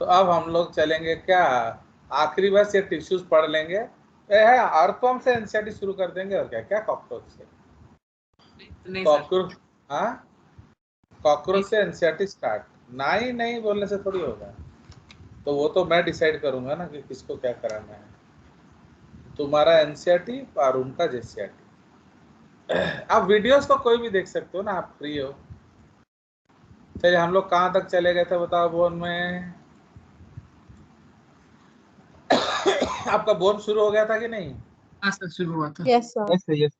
तो अब हम लोग चलेंगे क्या, आखिरी बस ये टिश्यूज पढ़ लेंगे। ये है अर्थवर्म से एनसीईआरटी शुरू कर देंगे और क्या क्या कॉकरोच से। नहीं सर, कॉकरोच, हाँ कॉकरोच से एनसीईआरटी स्टार्ट। नहीं नहीं बोलने से थोड़ी होगा, तो वो तो मैं डिसाइड करूंगा ना कि किसको क्या कराना है, तुम्हारा एनसीईआरटी और उनका जेसीईआरटी। आप वीडियोस तो कोई भी देख सकते हो ना, आप फ्री हो। चलिए हम लोग कहाँ तक चले गए थे बताओ बोन में। आपका बोन शुरू हो गया था कि नहीं? हाँ सर शुरू हुआ था। Yes sir. यस यस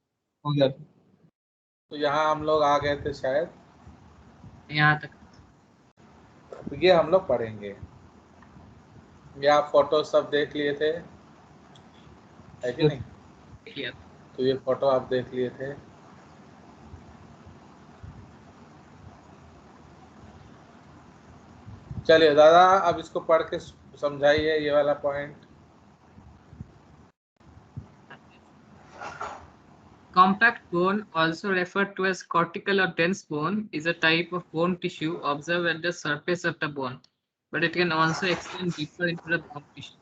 हो गया। तो यहाँ हम लोग आ गए थे शायद, यहाँ तक। तो ये हम लोग पढ़ेंगे। ये आप फोटो सब देख लिए थे, है कि नहीं? किया। तो ये फोटो आप देख लिए थे। चलिए दादा अब इसको पढ़ के समझाइए ये वाला point. Compact bone, also referred to as cortical or dense bone, is a type of bone tissue observed at the surface of the bone, but it can also extend deeper into the bone tissue.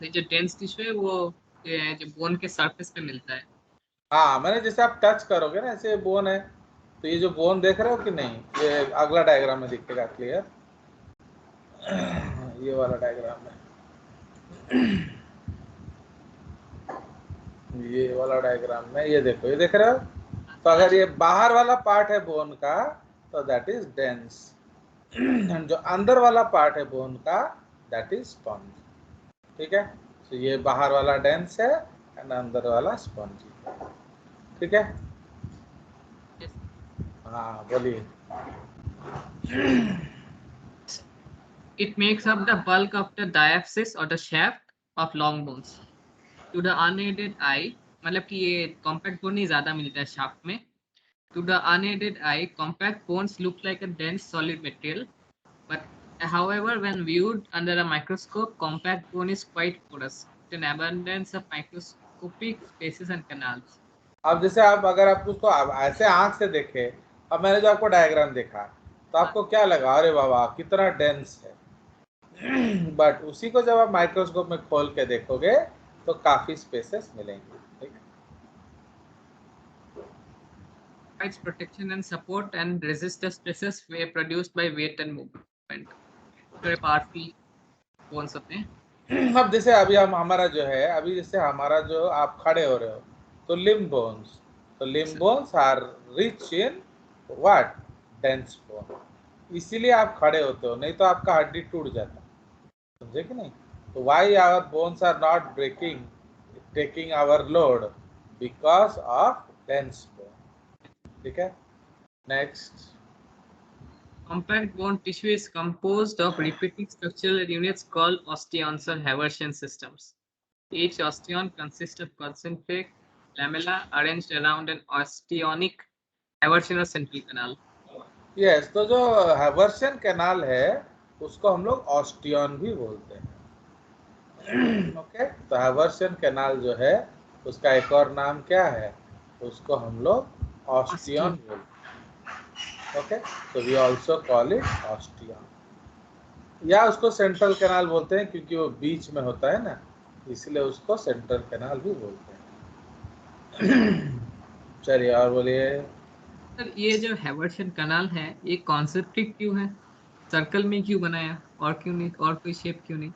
तो जो dense tissue है वो जो bone के surface पे मिलता है। हाँ मैंने जैसे आप टच करोगे ना ऐसे बोन है, तो ये जो बोन देख रहे हो कि नहीं, ये अगला डायग्राम में दिखेगा क्लियर, ये वाला डायग्राम है, ये वाला डायग्राम में ये देखो, ये देख रहे हो। तो अगर ये बाहर वाला पार्ट है बोन का तो दैट इज डेंस, जो अंदर वाला पार्ट है बोन का दैट इज स्पंज। ठीक है, तो ये बाहर वाला डेंस है एंड अंदर वाला स्पंजी। ठीक है, हाँ बोलिए। It makes up the bulk of the diaphysis or the shaft of long bones. To the unaided eye, मतलब कि ये compact bone ही ज़्यादा मिलता है shaft में। To the unaided eye, compact bones look like a dense solid material, but however, when viewed under a microscope, compact bone is quite porous, with an abundance of microscopic spaces and canals. अब जैसे आप अगर आप उसको ऐसे आंख से देखे, अब मैंने जो आपको डायग्राम देखा तो आपको क्या लगा, अरे बाबा कितना डेंस है, बट उसी को जब आप माइक्रोस्कोप में खोल के देखोगे तो काफी स्पेसेस मिलेंगे। ठीक है, Provides protection and support and resist the stresses produced by weight and movement. थोड़े powerful bones होते हैं। अब जैसे अभी हम हमारा जो है, अभी जैसे हमारा जो आप खड़े हो रहे हो तो लिम्ब बोन्स, तो limb bones are rich in what, dense bone, इसीलिए आप खड़े होते हो, नहीं तो आपका हड्डी टूट जाता, समझे कि नहीं? तो why our bones are not breaking taking our load, because of dense bone. ठीक है, next. Compact bone tissue is composed of repeating structural units called osteons or Haversian systems. Each osteon consists of concentric lamella arranged around an osteonic Haversian or central canal. Yes, तो जो Haversian canal है उसको हम लोग ऑस्टियन भी बोलते हैं। Okay, तो हैवर्शियन कैनाल जो है उसका एक और नाम क्या है, उसको हम लोग ऑस्टियन बोलते हैं। ओके, तो वी आल्सो कॉल इट ऑस्टियन, या उसको सेंट्रल कैनाल बोलते हैं क्योंकि वो बीच में होता है ना, इसलिए उसको सेंट्रल कैनाल भी बोलते हैं। चलिए और बोलिए। सर ये जो हैवर्शियन कैनाल है ये कॉन्सेंट्रिक क्यों है? सर्कल में क्यों बनाया और क्यों नहीं, और कोई शेप क्यों नहीं?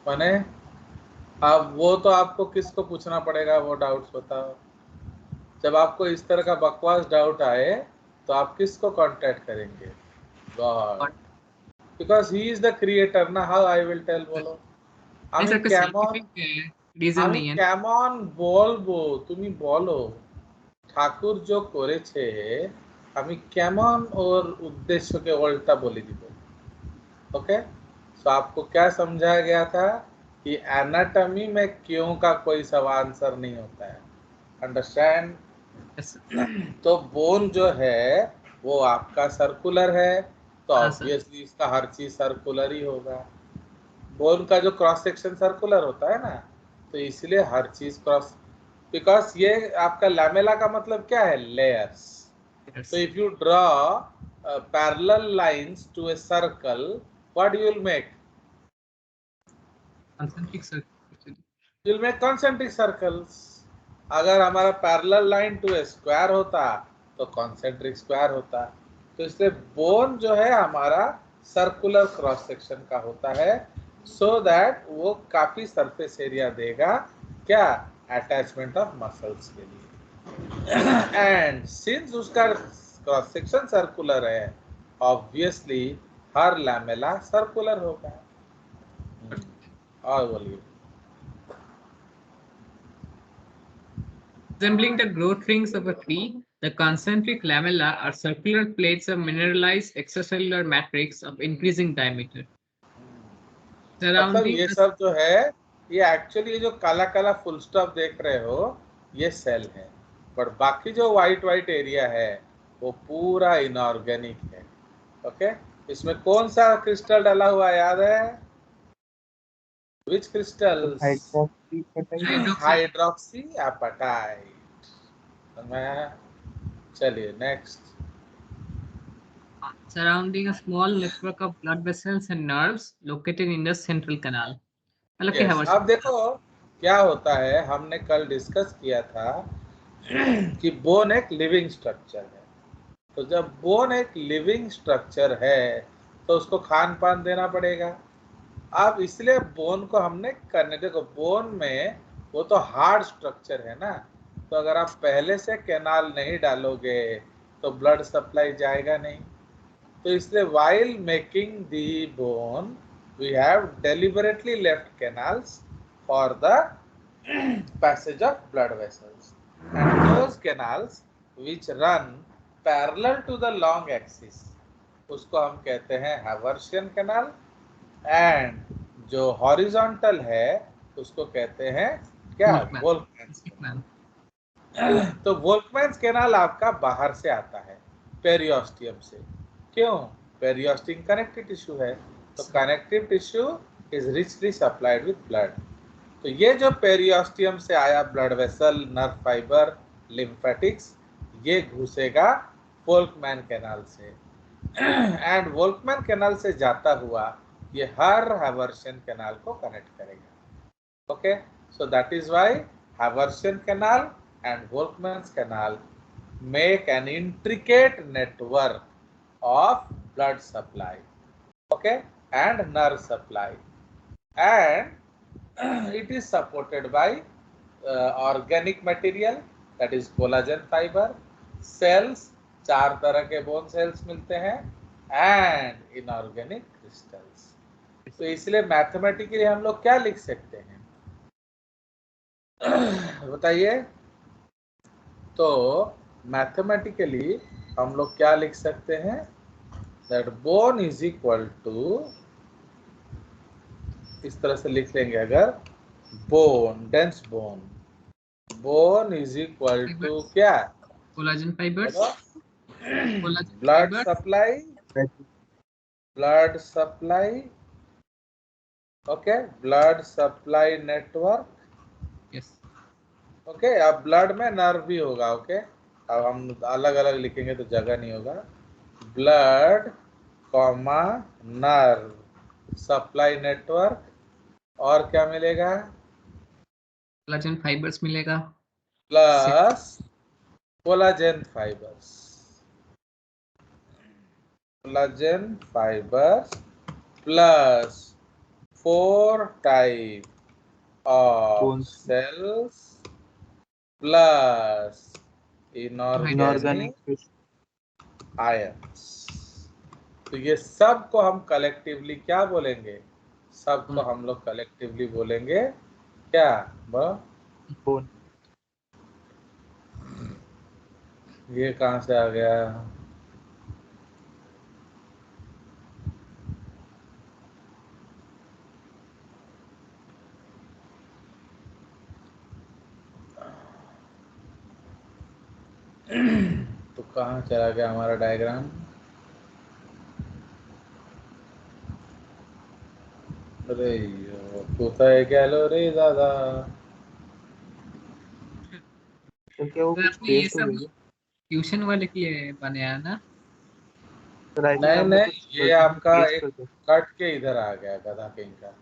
माने अब वो तो आपको किसको पूछना पड़ेगा, वो डाउट्स बताओ। जब आपको इस तरह का बकवास डाउट आए तो आप किसको कांटेक्ट करेंगे? God, because he is the creator ना, हाउ आई विल टेल, बोलो। नहीं আমি सर, कोई কেমন साइंटिफिक रीजन আমি नहीं है। কেমন বলবো, তুমি বলো। ঠাকুর जो করেছে আমি কেমন ওর उद्देश्य के उल्टा बोली দিব। ओके, सो आपको क्या समझाया गया था कि एनाटॉमी में क्यों का कोई सवाल आंसर नहीं होता है, अंडरस्टैंड? Yes, sir. तो बोन जो है वो आपका सर्कुलर है, तो हाँ सर। ऑब्वियसली इसका हर चीज सर्कुलर ही होगा। बोन का जो क्रॉस सेक्शन सर्कुलर होता है ना, तो इसलिए हर चीज क्रॉस, बिकॉज ये आपका लैमेला का मतलब क्या है, layers. Yes. So if you draw parallel lines to a circle, what you will make? concentric circle. You will make concentric circles. अगर हमारा parallel line to a square होता तो कॉन्सेंट्रिक स्क्वायर होता। तो इसलिए बोन जो है हमारा सर्कुलर क्रॉस सेक्शन का होता है, सो दैट वो काफी सरफेस एरिया देगा क्या, अटैचमेंट ऑफ मसल्स के लिए। एंड सिंस उसका क्रॉस सेक्शन सर्कुलर है, ऑब्वियसली हर लैमेला सर्कुलर होगा। और बोलिए। Resembling the growth rings of a tree, the concentric lamella are circular plates of mineralized extracellular matrix of increasing diameter. मतलब Surrounding ये the सब जो है, ये एक्चुअली ये जो काला काला फुल स्टॉप देख रहे हो ये सेल है, बट बाकी जो व्हाइट व्हाइट एरिया है वो पूरा इनऑर्गेनिक है। ओके, इसमें कौन सा क्रिस्टल डाला हुआ याद है? Which crystal? Hydroxyapatite. चलिए next. surrounding a small network of blood vessels and nerves located in the central canal. मतलब कि यस, हवा अब देखो क्या होता है, हमने कल डिस्कस किया था कि बोन एक लिविंग स्ट्रक्चर है। तो जब बोन एक लिविंग स्ट्रक्चर है तो उसको खान पान देना पड़ेगा। अब इसलिए बोन को हमने करने, देखो बोन में वो तो हार्ड स्ट्रक्चर है ना, तो अगर आप पहले से कैनाल नहीं डालोगे तो ब्लड सप्लाई जाएगा नहीं। तो इसलिए while making the bone we have deliberately left canals for the passage of blood vessels, and those canals which run parallel to the long axis उसको हम कहते हैं हैवर्शियन कैनाल, एंड जो हॉरिजॉन्टल है उसको कहते हैं क्या, वोल्कमैन्स कैनाल। तो वोल्कमैन्स कैनाल आपका बाहर से आता है पेरियोस्टियम से। क्यों? पेरियोस्टियम कनेक्टिव टिश्यू है, तो connective tissue is richly supplied with blood. तो ये जो पेरियोस्टियम से आया blood vessel, nerve fibre, lymphatics, ये घुसेगा वोल्कमैन कैनाल से, एंड वोल्कमैन कैनाल से जाता हुआ ये हर हैवर्शियन कैनाल को कनेक्ट करेगा। Okay, so that is why Haversian canal and Volkmann's canal make an intricate network of blood supply, okay, and nerve supply, and it is supported by organic material, that is collagen fiber, cells, 4 तरह के bone cells मिलते हैं, and inorganic crystals. तो इसलिए mathematically हम लोग क्या लिख सकते हैं बताइए? तो मैथमेटिकली हम लोग क्या लिख सकते हैं, that bone is equal to, इस तरह से लिख लेंगे अगर, bone, dense bone, bone is equal to क्या, collagen fibres, blood supply, blood supply, okay, blood supply network, yes, okay. अब ब्लड में नर्व भी होगा, ओके। अब हम अलग अलग लिखेंगे तो जगह नहीं होगा। Blood comma nerve supply network, और क्या मिलेगा, कोलाजन फाइबर्स मिलेगा, plus collagen fibres, collagen fibres plus 4 type of cells plus inorganic ions. तो ये सब को हम कलेक्टिवली क्या बोलेंगे, सबको हम लोग कलेक्टिवली बोलेंगे क्या, बोन। ये कहाँ से आ गया, तो कहाँ चला गया हमारा डायग्राम? अरे होता है क्या, लो रे दादा। तो क्या वो कुछ पेस्ट हो गई? ट्यूशन वाले के लिए बनाया ना? नहीं नहीं, ये आपका एक कट के इधर आ गया गधा किंग का।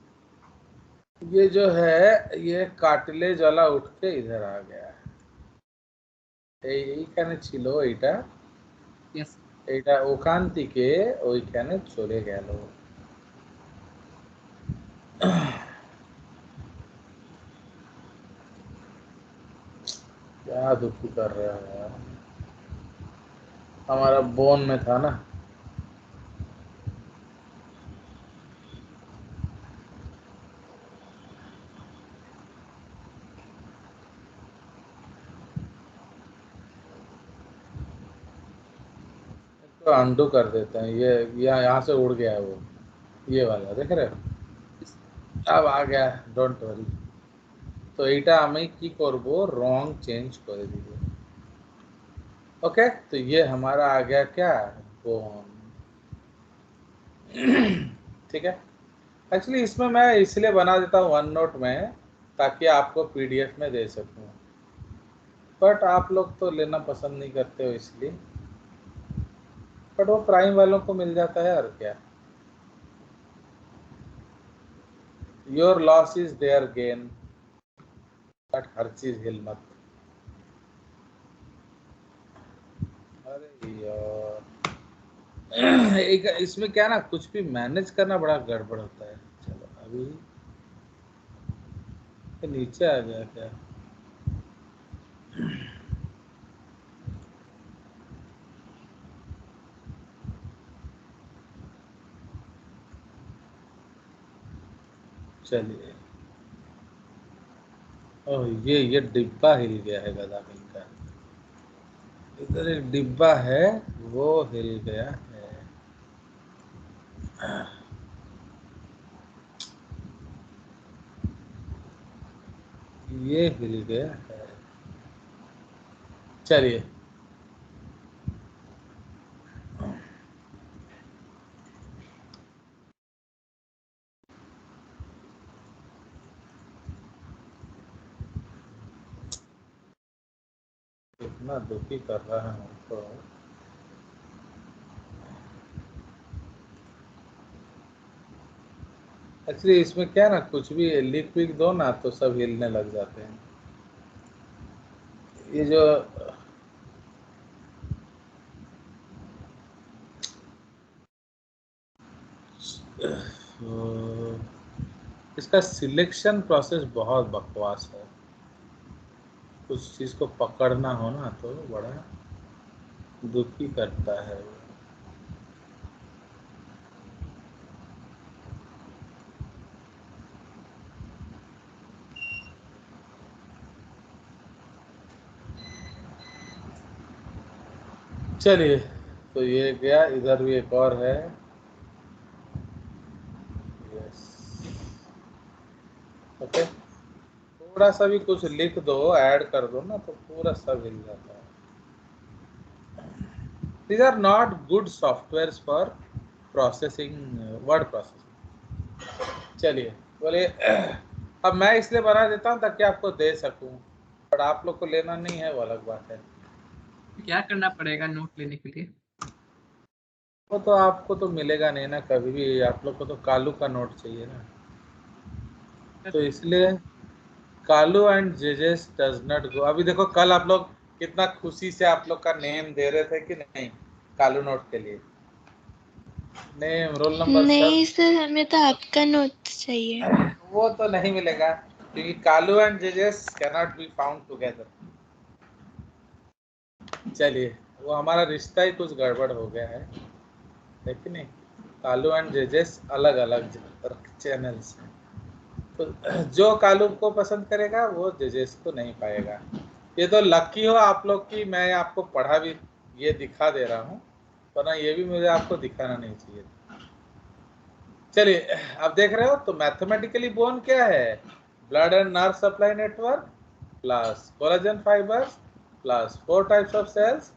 ये जो है ये कार्टिलेज वाला उठ के इधर आ गया है। এইখানে ছিল এটা, Yes. এটা ওখান থেকে ওইখানে চলে গেল। क्या दुखी कर रहा है यार, हमारा बोन में था ना। तो अंडू कर देते हैं। ये यहाँ से उड़ गया है वो, ये वाला देख रहे हो, अब आ गया, डोंट वरी। तो এইটা আমি কি করব, रॉन्ग चेंज कर दीजिए। ओके, तो ये हमारा आ गया क्या, बोन। ठीक है, एक्चुअली इसमें मैं इसलिए बना देता हूँ वन नोट में ताकि आपको पीडीएफ में दे सकूँ, बट आप लोग तो लेना पसंद नहीं करते हो इसलिए, बट वो प्राइम वालों को मिल जाता है और क्या। Your loss is their gain, but हर चीज हिल मत। अरे यार एक इसमें क्या ना, कुछ भी मैनेज करना बड़ा गड़बड़ होता है। चलो अभी तो नीचे आ गया क्या, चलिए। ओह ये डिब्बा हिल गया है गधा किंग का। इधर एक डिब्बा है वो हिल गया है। ये हिल गया है। चलिए इतना दुखी कर रहा है हमको। एक्चुअली इसमें क्या ना, कुछ भी लिख विक दो ना तो सब हिलने लग जाते हैं। ये जो इसका सिलेक्शन प्रोसेस बहुत बकवास है। कुछ चीज़ को पकड़ना हो ना तो बड़ा दुखी करता है। चलिए, तो ये गया, इधर भी एक और है। यस, ओके, थोड़ा सा भी कुछ लिख दो, ऐड कर दो ना तो पूरा सब हिल जाता है। These are not good softwares for processing, word processing। चलिए बोलिए। अब मैं इसलिए बना देता हूँ ताकि आपको दे सकूं, पर आप लोग को लेना नहीं है वो अलग बात है। क्या करना पड़ेगा नोट लेने के लिए? वो तो आपको तो मिलेगा नहीं ना कभी भी, आप लोग को तो कालू का नोट चाहिए ना, तो इसलिए कालू एंड जेजेस डज नॉट गो। अभी देखो कल आप लोग कितना खुशी से आप लोग का नेम दे रहे थे कि नहीं, कालू नोट के लिए नेम रोल नंबर नहीं सर, हमें तो आपका नोट चाहिए। वो तो नहीं मिलेगा क्योंकि कालू एंड जेजेस can not be found together. चलिए, वो हमारा रिश्ता ही कुछ गड़बड़ हो गया है कि नहीं। कालू एंड जेजेस अलग अलग चैनल्स हैं, तो जो कालू को पसंद करेगा वो जेजेस को नहीं पाएगा। ये तो लकी हो आप लोग की मैं आपको पढ़ा भी ये दिखा दे रहा हूँ, वरना ये भी मुझे आपको दिखाना नहीं चाहिए। चलिए अब देख रहे हो, तो मैथमेटिकली बोन क्या है, blood and nerve supply network plus collagen fibres plus 4 types of cells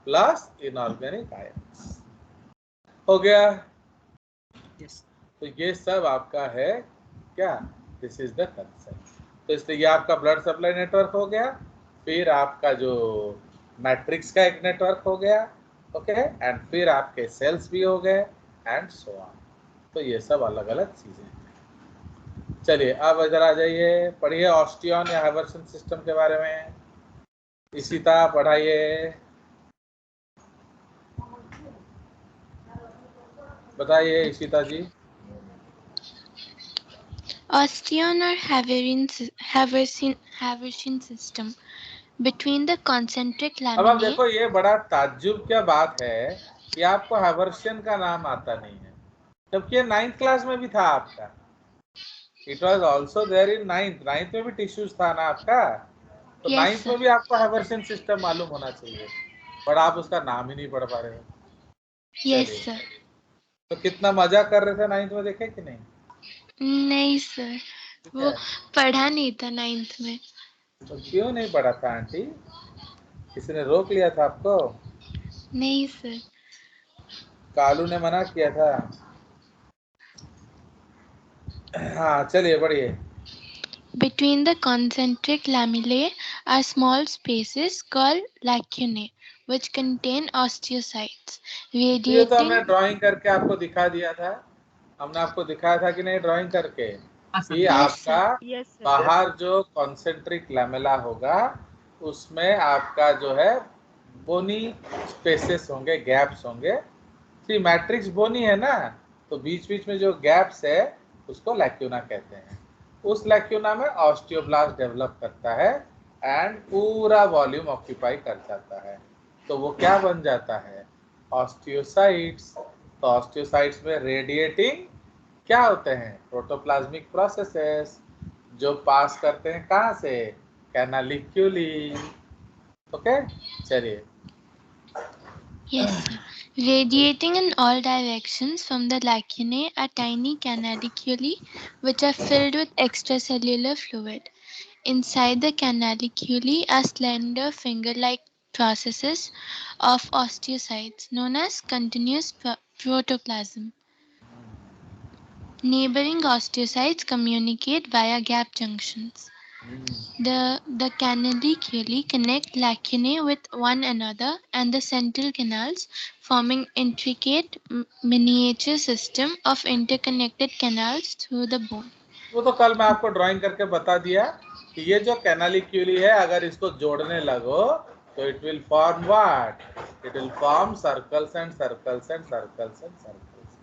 plus inorganic ions. हो गया। Yes. तो ये सब आपका है क्या, दिस इज द कंसेप्ट। तो इसलिए ये आपका ब्लड सप्लाई नेटवर्क हो गया, फिर आपका जो मैट्रिक्स का एक नेटवर्क हो गया, ओके, एंड फिर आपके सेल्स भी हो गए एंड सो ऑन। तो ये सब अलग अलग चीजें हैं। चलिए अब इधर आ जाइए, पढ़िए ऑस्टियन या हाइवर्सन सिस्टम के बारे में। इशिता पढ़ाइए, बताइए इशिता जी। Osteon or Haversian system between the concentric अब आप laminae. देखो, ये बड़ा ताज्जुब क्या बात है कि आपको हाइवर्सन का नाम आता नहीं है, जबकि ये 9th क्लास में भी था आपका। It was also there in 9th में भी टिश्यूज था ना आपका, तो Yes, 9th sir. में भी आपको हाइवर्सन सिस्टम मालूम होना चाहिए, पर आप उसका नाम ही नहीं पढ़ पा रहे हो। Yes, चलिए, sir. तो कितना मजा कर रहे थे 9th में, देखे कि नहीं? नहीं सर, ठीक वो है, पढ़ा नहीं था 9th में। तो क्यों नहीं पढ़ा था आंटी? किसी ने रोक लिया था आपको? नहीं सर। कालू ने मना किया था? हाँ चलिए बढ़िए। Between the concentric lamellae are small spaces called lacunae, which contain osteocytes, तो ये तो हमने radiating. ड्राइंग करके आपको दिखा दिया था, हमने आपको दिखाया था कि नहीं ड्राइंग करके, हाँ सर, कि Yes, आपका sir. Yes, sir. बाहर जो कॉन्सेंट्रिक लैमेला होगा उसमें आपका जो है बोनी स्पेसेस होंगे, गैप्स होंगे। सी मैट्रिक्स बोनी है ना, तो बीच बीच में जो गैप्स है उसको लैक्यूना कहते हैं। उस लैक्यूना में ऑस्टियोब्लास्ट डेवलप करता है एंड पूरा वॉल्यूम ऑक्यूपाई कर जाता है, तो वो क्या बन जाता है? ऑस्टियोसाइट्स। तो ऑस्टियोसाइट्स में रेडिएटिंग क्या होते हैं? प्रोटोप्लाज्मिक प्रोसेसेस, जो पास करते हैं कहाँ से? कैनालिक्यूली। ओके, चलिए। Yes, sir. Radiating in all directions from the lacunae are tiny canaliculi which are filled with extracellular fluid. Inside the canaliculi are slender finger-like processes of osteocytes known as continuous protoplasm. Neighboring osteocytes communicate via gap junctions. The canaliculi connect lacunae with one another and the central canals, forming intricate miniature system of interconnected canals through the bone. वो तो कल मैं आपको drawing करके बता दिया कि ये जो कैनालिक्यूली है, अगर इसको जोड़ने लगो तो it will form what? It will form circles and circles and circles and circles,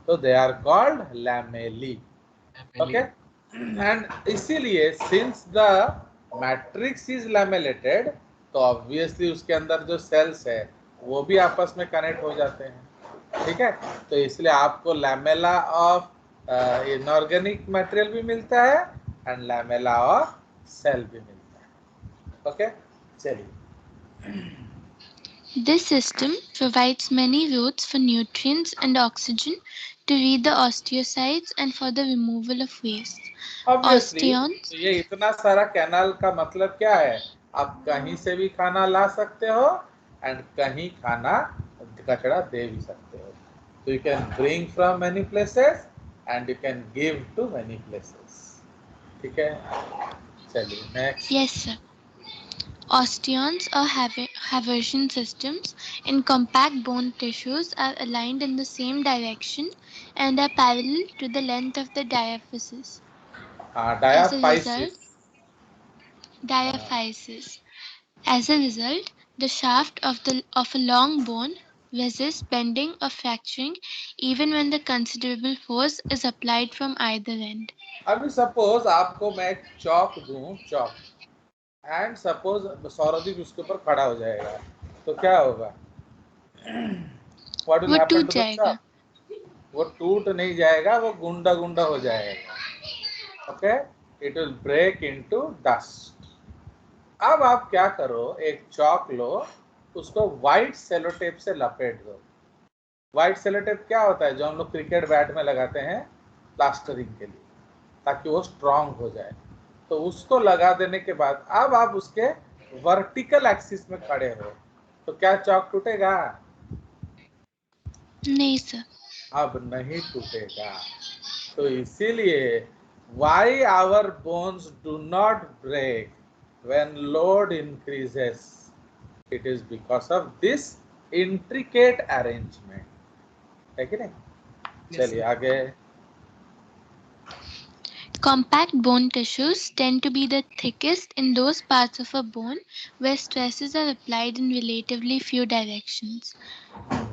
तो they are called lamellae. Okay, and इसीलिए since the matrix is lamellated, तो ऑब्वियसली उसके अंदर जो सेल्स है वो भी आपस में कनेक्ट हो जाते हैं। ठीक है, तो इसलिए आपको लैमेला ऑफ इनऑर्गेनिक मटेरियल भी मिलता है एंड लैमेला ऑफ सेल भी मिलता है। ओके, चलिए। This system provides many routes for nutrients and oxygen to reach the osteocytes and for the removal of waste. Obviously Osteons. तो ये इतना सारा कैनाल का मतलब क्या है? आप कहीं से भी खाना ला सकते हो एंड कहीं खाना कचरा दे भी सकते हो, तो you can bring from many places and you can give to many places. ठीक है, चलिए next. Yes, sir. Osteons or Haversian systems in compact bone tissues are aligned in the same direction and are parallel to the length of the diaphysis. As a result, diaphysis. As a result, the shaft of a long bone resists bending or fracturing even when the considerable force is applied from either end. अभी suppose आपको मैं एक चौक दूं, चौक, and suppose सौरदीप उसके ऊपर खड़ा हो जाएगा, तो क्या होगा? व्हाट विल वो हैपन टूट टू द जाएगा। चौक? वो टूट नहीं जाएगा, वो गुंडा गुंडा हो जाएगा। Okay, it will break into dust. अब आप क्या करो, एक चौक लो, उसको व्हाइट सेलोटेप से लपेट दो। व्हाइट सेलोटेप क्या होता है? जो हम लोग क्रिकेट बैट में लगाते हैं प्लास्टरिंग के लिए, ताकि वो स्ट्रांग हो जाए। तो उसको लगा देने के बाद अब आप उसके वर्टिकल एक्सिस में खड़े हो, तो क्या चौक टूटेगा? नहीं सर। अब नहीं टूटेगा। तो इसीलिए why our bones do not break when load increases, it is because of this intricate arrangement, है कि नहीं? चलिए आगे। Compact bone tissues tend to be the thickest in those parts of a bone where stresses are applied in relatively few directions.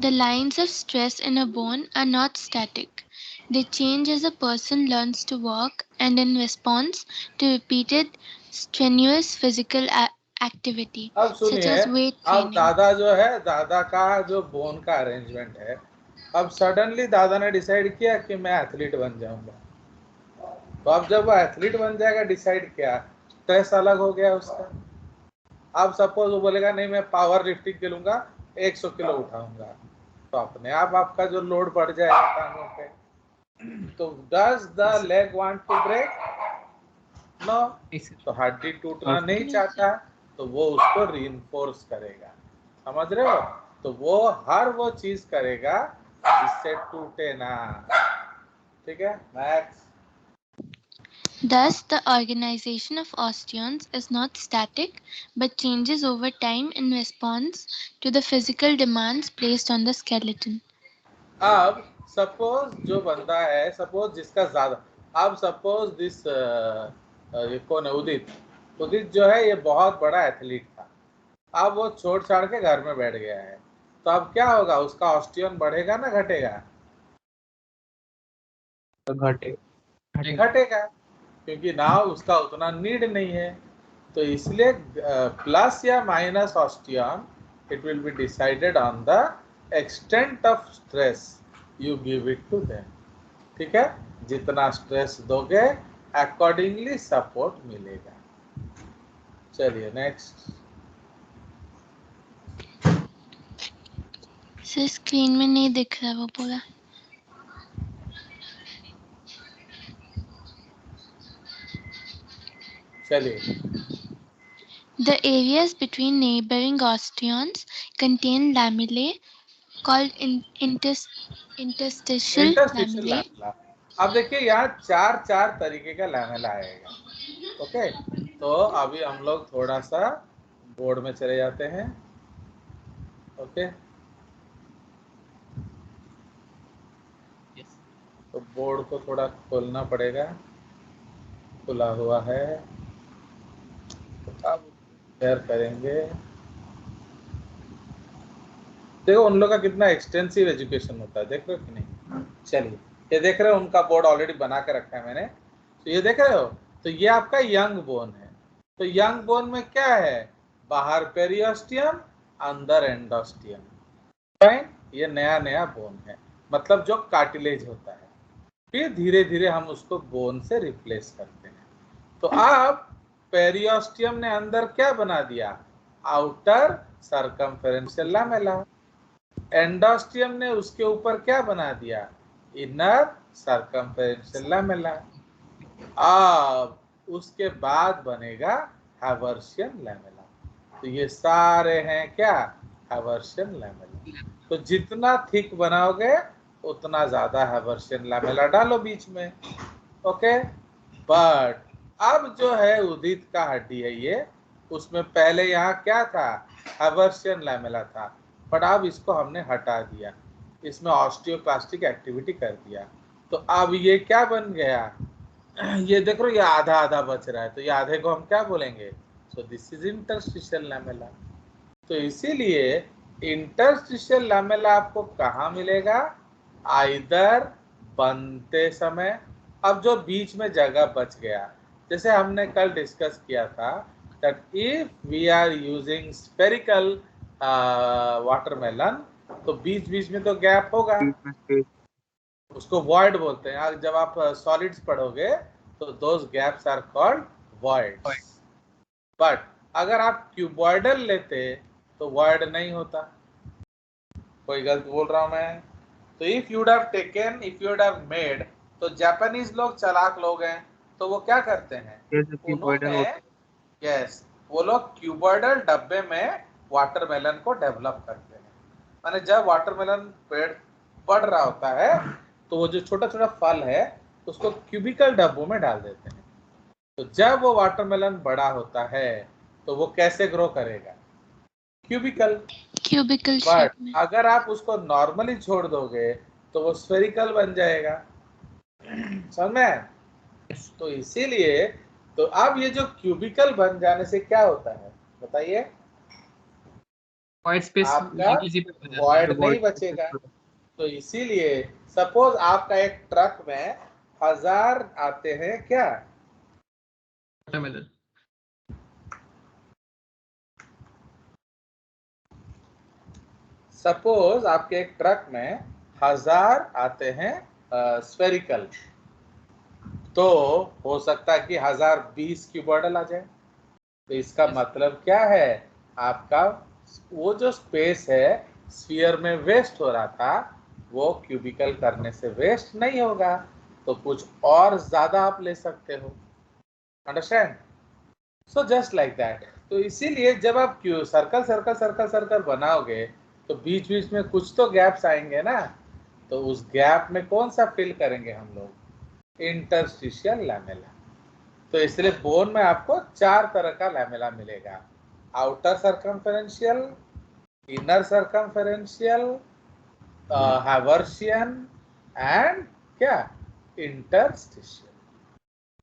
The lines of stress in a bone are not static. They change as a person learns to walk and in response to repeated strenuous physical activity अब such सुनिए, as weight अब training. दादा जो है, दादा का जो bone का अरेंजमेंट है, अब सडनली दादा ने डिसाइड किया कि मैं एथलीट बन जाऊंगा। तो अब जब वो एथलीट बन जाएगा, डिसाइड किया, स्ट्रेस अलग हो गया उसका। अब सपोज वो बोलेगा नहीं मैं पावर लिफ्टिंग खेलूंगा, 100 किलो उठाऊंगा, तो अपने आप आपका जो लोड बढ़ जाएगा टांगों पे। तो does the leg want to break? No. तो हड्डी टूटना नहीं चाहता, तो वो उसको रीइंफोर्स करेगा, समझ रहे हो? तो वो हर वो चीज करेगा जिससे टूटे ना। ठीक है, next. Thus, the organization of osteons is not static but changes over time in response to the physical demands placed on the skeleton. अब सपोज जो बंदा है, सपोज जिसका ज्यादा, अब सपोज दिस ये कौन है, उदित। उदित जो है ये बहुत बड़ा एथलीट था, अब वो छोड़ छाड़ के घर में बैठ गया है, तो अब क्या होगा, उसका ऑस्टियन बढ़ेगा ना घटेगा? तो घटेगा, क्योंकि ना उसका उतना नीड नहीं है। तो इसलिए प्लस या minus osteon, it will be decided on the extent of stress you give it to them. ठीक है, जितना स्ट्रेस दोगे अकॉर्डिंगली सपोर्ट मिलेगा। चलिए नेक्स्ट। सर स्क्रीन में नहीं दिख रहा वो पूरा। चलिए, The areas between neighboring osteons contain lamellae called interstitial interstitial lamellae. Lamella. अब देखिए यहाँ चार तरीके का लैमेला आएगा। ओके, तो अभी हम लोग थोड़ा सा बोर्ड में चले जाते हैं। ओके, तो बोर्ड को थोड़ा खोलना पड़ेगा, खुला हुआ है, तो अब शेयर करेंगे। देखो उन लोग का कितना एक्सटेंसिव एजुकेशन होता है, देख रहे हो कि नहीं? चलिए, ये देख रहे हो, उनका बोर्ड ऑलरेडी बना के रखा है मैंने, तो ये देख रहे हो। तो ये आपका यंग बोन है। तो यंग बोन में क्या है, बाहर पेरियोस्टियम, अंदर एंडोस्टियम। फाइन, ये नया बोन है, मतलब जो कार्टिलेज होता है। फिर धीरे धीरे हम उसको बोन से रिप्लेस करते हैं। तो अब पेरियोस्टियम ने अंदर क्या बना दिया, आउटर सर्कमफेरेंशियल लैमेला। एंडोस्टियम ने उसके ऊपर क्या बना दिया, इनर सर्कमफेरेंशियल लैमेला। अब उसके बाद बनेगा हैवर्शियन लैमेला। तो ये सारे हैं क्या, हैवर्शियन लैमेला। तो जितना थिक बनाओगे उतना ज्यादा हैवर्शियन लैमेला डालो बीच में। ओके, बट अब जो है उदित का हड्डी है ये, उसमें पहले यहाँ क्या था, हैवर्शियन लैमेला था, बट अब इसको हमने हटा दिया, इसमें ऑस्टियोक्लास्टिक एक्टिविटी कर दिया। तो अब ये क्या बन गया, ये देख रहे हो, ये आधा आधा बच रहा है, तो ये आधे को हम क्या बोलेंगे, so this is interstitial lamella. तो इसीलिए इंटरस्टिशियल लैमेला आपको कहाँ मिलेगा, आइदर बनते समय, अब जो बीच में जगह बच गया, जैसे हमने कल डिस्कस किया था that if we are using spherical watermelon, तो बीच बीच में तो गैप होगा, उसको void बोलते हैं। जब आप सॉलिड्स पढ़ोगे तो those gaps are called voids। But अगर आप क्यूबॉइडल लेते तो void नहीं होता। कोई गलत बोल रहा हूं मैं? तो if you would have taken, if you would have made, तो जापानीज लोग चालाक लोग हैं, तो वो क्या करते हैं, उन्होंने यस, वो लोग क्यूबॉइडल डब्बे में वाटरमेलन को डेवलप करते हैं। माने जब वाटरमेलन पेड़ बढ़ रहा होता है तो वो जो छोटा छोटा फल है उसको क्यूबिकल डब्बों में डाल देते हैं। तो जब वो वाटरमेलन बड़ा होता है तो वो कैसे ग्रो करेगा, क्यूबिकल। क्यूबिकल बट शेप में। अगर आप उसको नॉर्मली छोड़ दोगे तो वो स्फेरिकल बन जाएगा, समझ में? तो इसीलिए तो अब ये जो क्यूबिकल बन जाने से क्या होता है बताइए? व्हाइट स्पेस आपका इविजिबल हो जाता है। वॉइड नहीं बचेगा। तो इसीलिए सपोज आपका एक ट्रक में 1000 आते हैं क्या? वाटरमेलन। सपोज आपके एक ट्रक में 1000 आते हैं स्फेरिकल, तो हो सकता है कि 1020 क्यूबॉइडल आ जाए। तो इसका मतलब क्या है? आपका वो जो स्पेस है स्फीयर में वेस्ट हो रहा था वो क्यूबिकल करने से वेस्ट नहीं होगा, तो कुछ और ज्यादा आप ले सकते हो। Understand? So just like that. तो इसीलिए जब आप सर्कल सर्कल सर्कल सर्कल बनाओगे तो बीच बीच में कुछ तो गैप्स आएंगे ना, तो उस गैप में कौन सा फिल करेंगे हम लोग? Interstitial lamella. तो इसलिए बोन में आपको 4 तरह का लैमेला मिलेगा, outer circumferential, inner सर्कमफेरेंशियल, Haversian and क्या? इंटरस्टिशियल।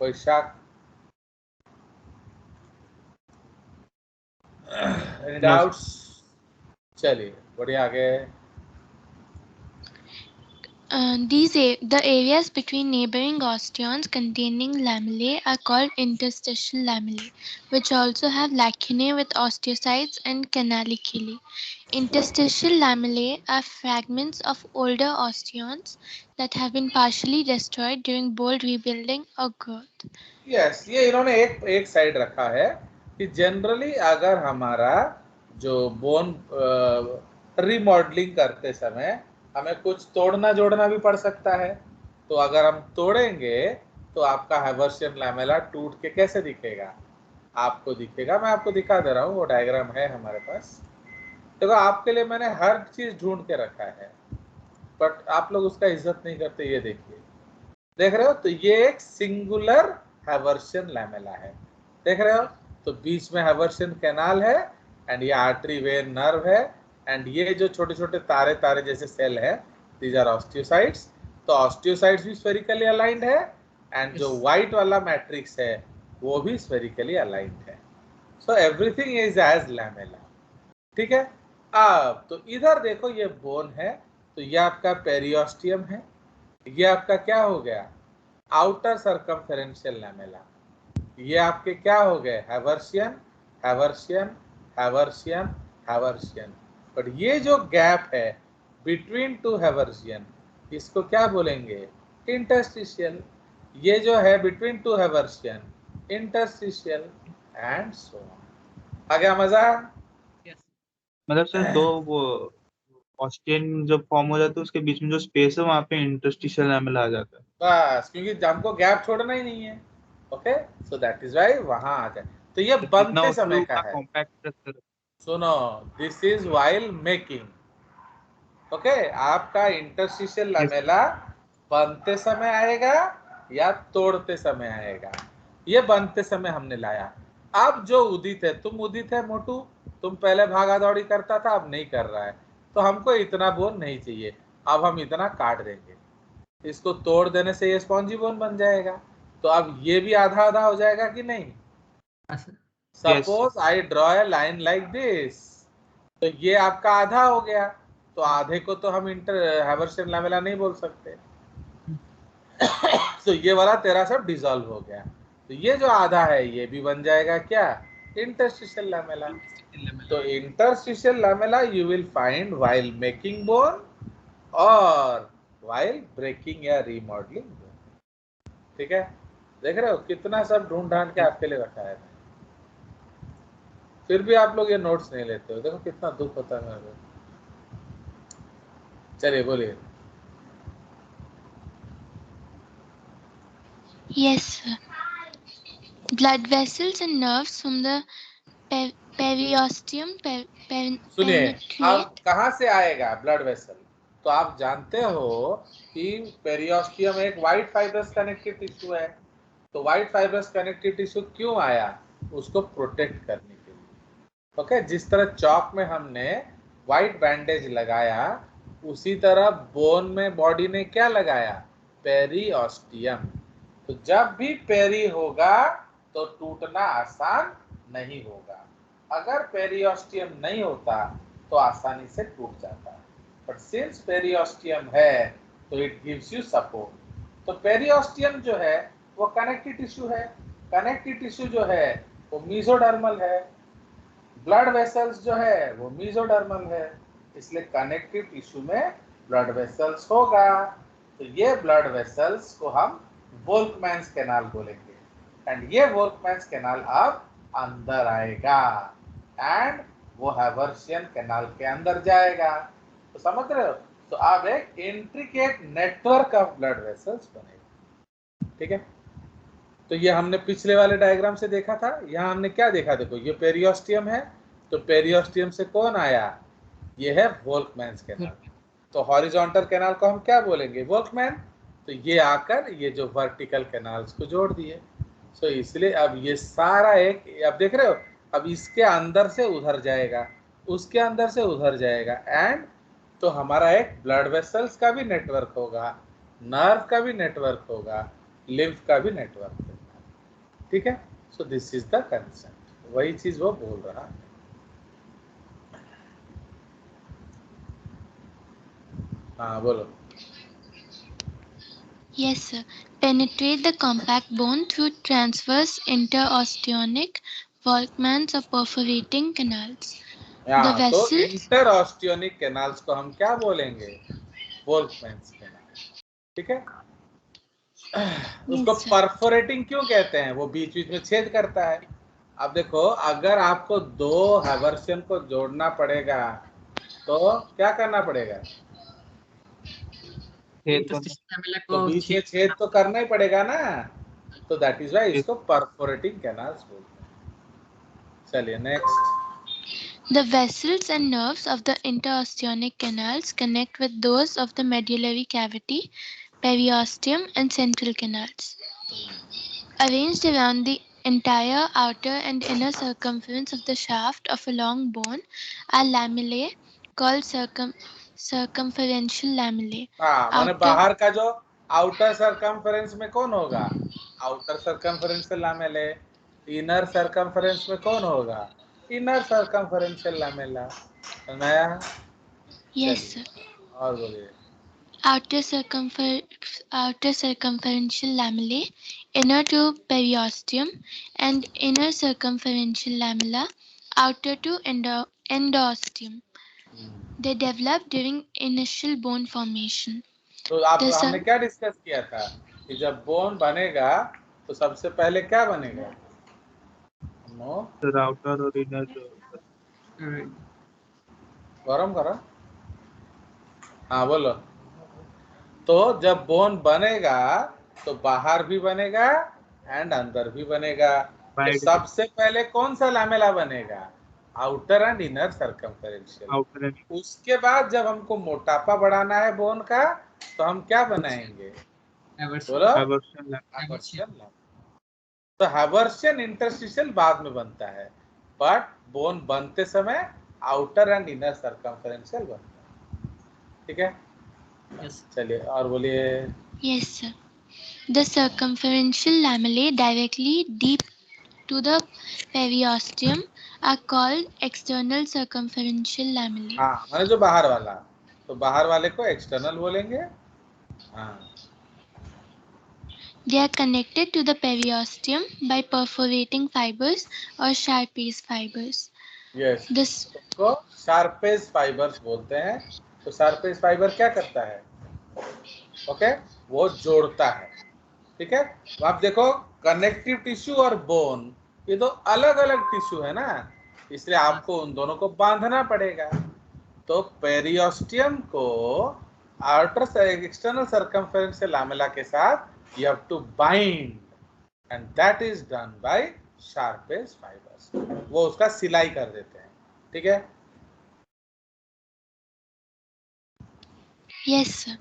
कोई शक? Any doubts? चलिए बढ़िया आगे। The areas between neighboring osteons containing lamellae are called interstitial lamellae, which also have lacunae with osteocytes and canaliculi. Interstitial lamellae are fragments of older osteons that have been partially destroyed during bone rebuilding or growth. Yes, ये इन्होंने एक side रखा है कि generally अगर हमारा जो bone remodelling करते समय हमें कुछ तोड़ना जोड़ना भी पड़ सकता है, तो अगर हम तोड़ेंगे तो आपका हैवर्शियन लैमेला टूट के कैसे दिखेगा? आपको दिखेगा, मैं आपको दिखा दे रहा हूँ, वो डायग्राम है हमारे पास। देखो आपके लिए मैंने हर चीज ढूंढ के रखा है, बट आप लोग उसका इज्जत नहीं करते। ये देखिए, देख रहे हो? तो ये एक सिंगुलर हैवर्शियन लैमेला है, देख रहे हो? तो बीच में हैवर्शियन कैनाल है एंड ये आर्टरी वेन नर्व है, एंड ये जो छोटे छोटे तारे तारे जैसे सेल है दीज आर ऑस्टियोसाइट्स। तो ऑस्टियोसाइट्स भी स्फेरिकली अलाइंड है एंड जो व्हाइट वाला मैट्रिक्स है वो भी स्फेरिकली अलाइंड है। So everything is as lamella, ठीक है? अब तो इधर देखो ये बोन है, तो ये आपका पेरियोस्टियम है, ये आपका क्या हो गया? Outer circumferential lamella. ये आपके क्या हो गए? Haversian, Haversian, Haversian, Haversian. But ये जो गैप है बिटवीन टू हैवर्शियन, इसको क्या बोलेंगे? इंटरस्टिशियल। ये जो है between two Haversian, interstitial and so on. आ गया मजा? मतलब सर दो वो ऑस्टियन जब फॉर्म हो जाता है उसके बीच में जो स्पेस है वहाँ पे इंटरस्टिशियल लैमेला आ जाता है। बस, क्योंकि हमको गैप छोड़ना ही नहीं है। Okay, so that is why वहां आ जाए। तो ये जितना बनते उसमें समय का उतना है। Compact structure. सुनो, this is while making. Okay, आपका इंटरस्टिशियल लैमेला बनते समय आएगा या तोड़ते समय आएगा? ये बनते समय हमने लाया। अब जो उदित है, तुम उदित है मोटू, तुम पहले भागा दौड़ी करता था, अब नहीं कर रहा है, तो हमको इतना बोन नहीं चाहिए, अब हम इतना काट देंगे। इसको तोड़ देने से ये स्पॉन्जी बोन बन जाएगा। तो अब ये भी आधा आधा हो जाएगा कि नहीं? Suppose I draw a line like this, तो ये आपका आधा हो गया, तो आधे को तो हम हैवर्शियन लैमेला नहीं बोल सकते। तो ये वाला तेरा सब डिसॉल्व हो गया, तो ये जो आधा है ये भी बन जाएगा क्या? Interstitial lamella. तो interstitial lamella you will find while making bone और व्हाइल ब्रेकिंग या रीमॉडलिंग बोन। ठीक है? देख रहे हो कितना सब ढूंढ ढांड के आपके लिए रखा है, फिर भी आप लोग ये नोट्स नहीं लेते हो। देखो कितना दुख होता है मेरे को। चलिए बोलिए। Yes, sir. Blood vessels and nerves from the periosteum सुनिए, penetrate. अब कहाँ से आएगा ब्लड वेसल? तो आप जानते हो कि पेरियोस्टियम एक व्हाइट फाइब्रस कनेक्टिव टिश्यू है। तो व्हाइट फाइब्रस कनेक्टिव टिश्यू क्यों आया? उसको प्रोटेक्ट करने के लिए। ओके, जिस तरह चौक में हमने व्हाइट बैंडेज लगाया, उसी तरह बोन में बॉडी ने क्या लगाया, पेरिओस्टियम। तो जब भी पेरी होगा तो टूटना आसान नहीं होगा। अगर पेरिओस्टियम नहीं होता तो आसानी से टूट जाता है, बट सिंस पेरिओस्टियम है तो इट गिव्स यू सपोर्ट। तो पेरिओस्टियम जो है वो कनेक्टिव टिश्यू है, कनेक्टिव टिश्यू जो है वो मीजोडर्मल है, ब्लड वेसल्स जो है वो मीजोडर्मल है, इसलिए कनेक्टिव टिश्यू में ब्लड वेसल्स होगा। तो ये ब्लड वेसल्स को हम वोल्कमैन्स कैनाल बोलेंगे, एंड ये वोल्कमैन्स कैनाल अब अंदर आएगा एंड वो हैवर्शियन कैनाल के अंदर जाएगा। तो समझ रहे हो? तो अब एक intricate network of blood vessels बनेगा। ठीक है, तो ये हमने पिछले वाले डायग्राम से देखा था। यहाँ हमने क्या देखा, देखो ये पेरिओस्टियम है, तो पेरिओस्टियम से कौन आया, ये है वोल्कमैन्स कैनाल। तो हॉरिजॉन्टल कैनाल को हम क्या बोलेंगे, वोल्कमैन। तो ये आकर ये जो वर्टिकल कैनाल्स को जोड़ दिए। सो इसलिए अब ये सारा एक, अब देख रहे हो, अब इसके अंदर से उधर जाएगा, उसके अंदर से उधर जाएगा, एंड तो हमारा एक ब्लड वेसल्स का भी नेटवर्क होगा, नर्व का भी नेटवर्क होगा, लिम्फ का भी नेटवर्क होगा। ठीक है, so this is the concept, वही चीज वो बोल रहा है। हाँ बोलो। Yes, sir. Penetrate the compact bone through transverse interosteonic Volkmann's or perforating canals. The तो vessels, इंटरऑस्टियोनिक कैनाल्स को हम क्या बोलेंगे, वोल्कमैन्स कैनाल। ठीक है, उसको yes, sir. परफोरेटिंग क्यों कहते हैं, वो बीच बीच में छेद करता है। अब देखो, अगर आपको दो हैवर्शियन को जोड़ना पड़ेगा तो क्या करना पड़ेगा, इंटरस्टिशियल लैमेला तो को बीच में छेद छेद तो करना ही पड़ेगा ना, तो दैट इज वाई Yes. इसको परफोरेटिंग कैनाल्स बोलते हैं। चलिए next. The vessels and nerves of the interosteonic canals connect with those of the medullary cavity, periosteum, and central canals. Arranged around the entire outer and inner circumference of the shaft of a long bone are lamellae called circumferential lamellae. हाँ, माने Outer, बाहर का जो outer circumference में कौन होगा, outer सरकमफेरेंशियल lamella. Inner circumference में कौन होगा, इनर सरकमफेरेंशियल लामेला। नया। yes, चलिए sir. और बोलिए। Outer circumferential lamellae, inner to periosteum, and inner circumferential lamella, outer to endosteum. They develop during initial bone formation. तो आप The हमने cir- क्या डिस्कस किया था कि जब बोन बनेगा तो सबसे पहले क्या बनेगा, नो Sir, outer और inner गरम गरम, हाँ बोलो। तो जब बोन बनेगा तो बाहर भी बनेगा एंड अंदर भी बनेगा। तो Wide सबसे पहले कौन सा लामेला बनेगा, outer and inner circumferential. outer and उसके बाद जब हमको मोटापा बढ़ाना है बोन का तो हम क्या बनाएंगे, बोलो, Haversian lamella. Haversian lamella. तो हैवर्शियन इंटरस्टिशियल बाद में बनता है, बट बोन बनते समय आउटर एंड इनर सर्कमफेरेंशियल बनता है। ठीक है, Yes. चलिए और बोलिए। yes, sir. The circumferential lamellae directly deep to the periosteum are called external circumferential lamellae. हाँ, मैंने जो बाहर वाला, तो बाहर वाले को एक्सटर्नल बोलेंगे। हाँ, They are connected to the periosteum by perforating fibers or Sharpey's fibers. Yes, This उसको शार्पेज फाइबर्स बोलते हैं। तो शार्पेज फाइबर क्या करता है, ओके, वो जोड़ता है। ठीक है, तो आप देखो कनेक्टिव टिश्यू और बोन ये दो अलग अलग टिश्यू है ना, इसलिए आपको उन दोनों को बांधना पड़ेगा। तो पेरियोस्टियम को आउटर एक्सटर्नल सर्कमफेरेंशियल लामेला के साथ you have to bind, and that is done by Sharpey's fibres. वो उसका सिलाई कर देते हैं। ठीक है, yes, sir.